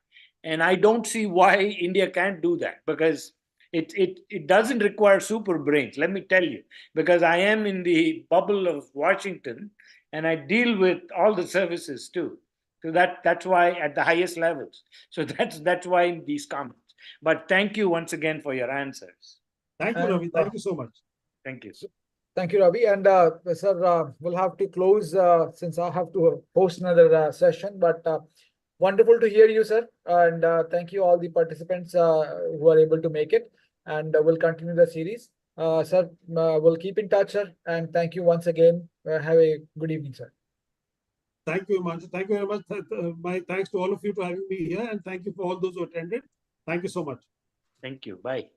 And I don't see why India can't do that, because it doesn't require super brains, let me tell you, because I am in the bubble of Washington and I deal with all the services too. So that's why at the highest levels. So that's why in these comments. But thank you once again for your answers. Thank you, Ravi. Thank you so much. Thank you. Thank you, Ravi. And sir, we'll have to close since I have to host another session. But wonderful to hear you, sir. And thank you all the participants who are able to make it. And we'll continue the series. Sir, we'll keep in touch, sir. And thank you once again. Have a good evening, sir. Thank you, Himanshu. Thank you very much. My thanks to all of you for having me here, and thank you for all those who attended. Thank you so much. Thank you. Bye.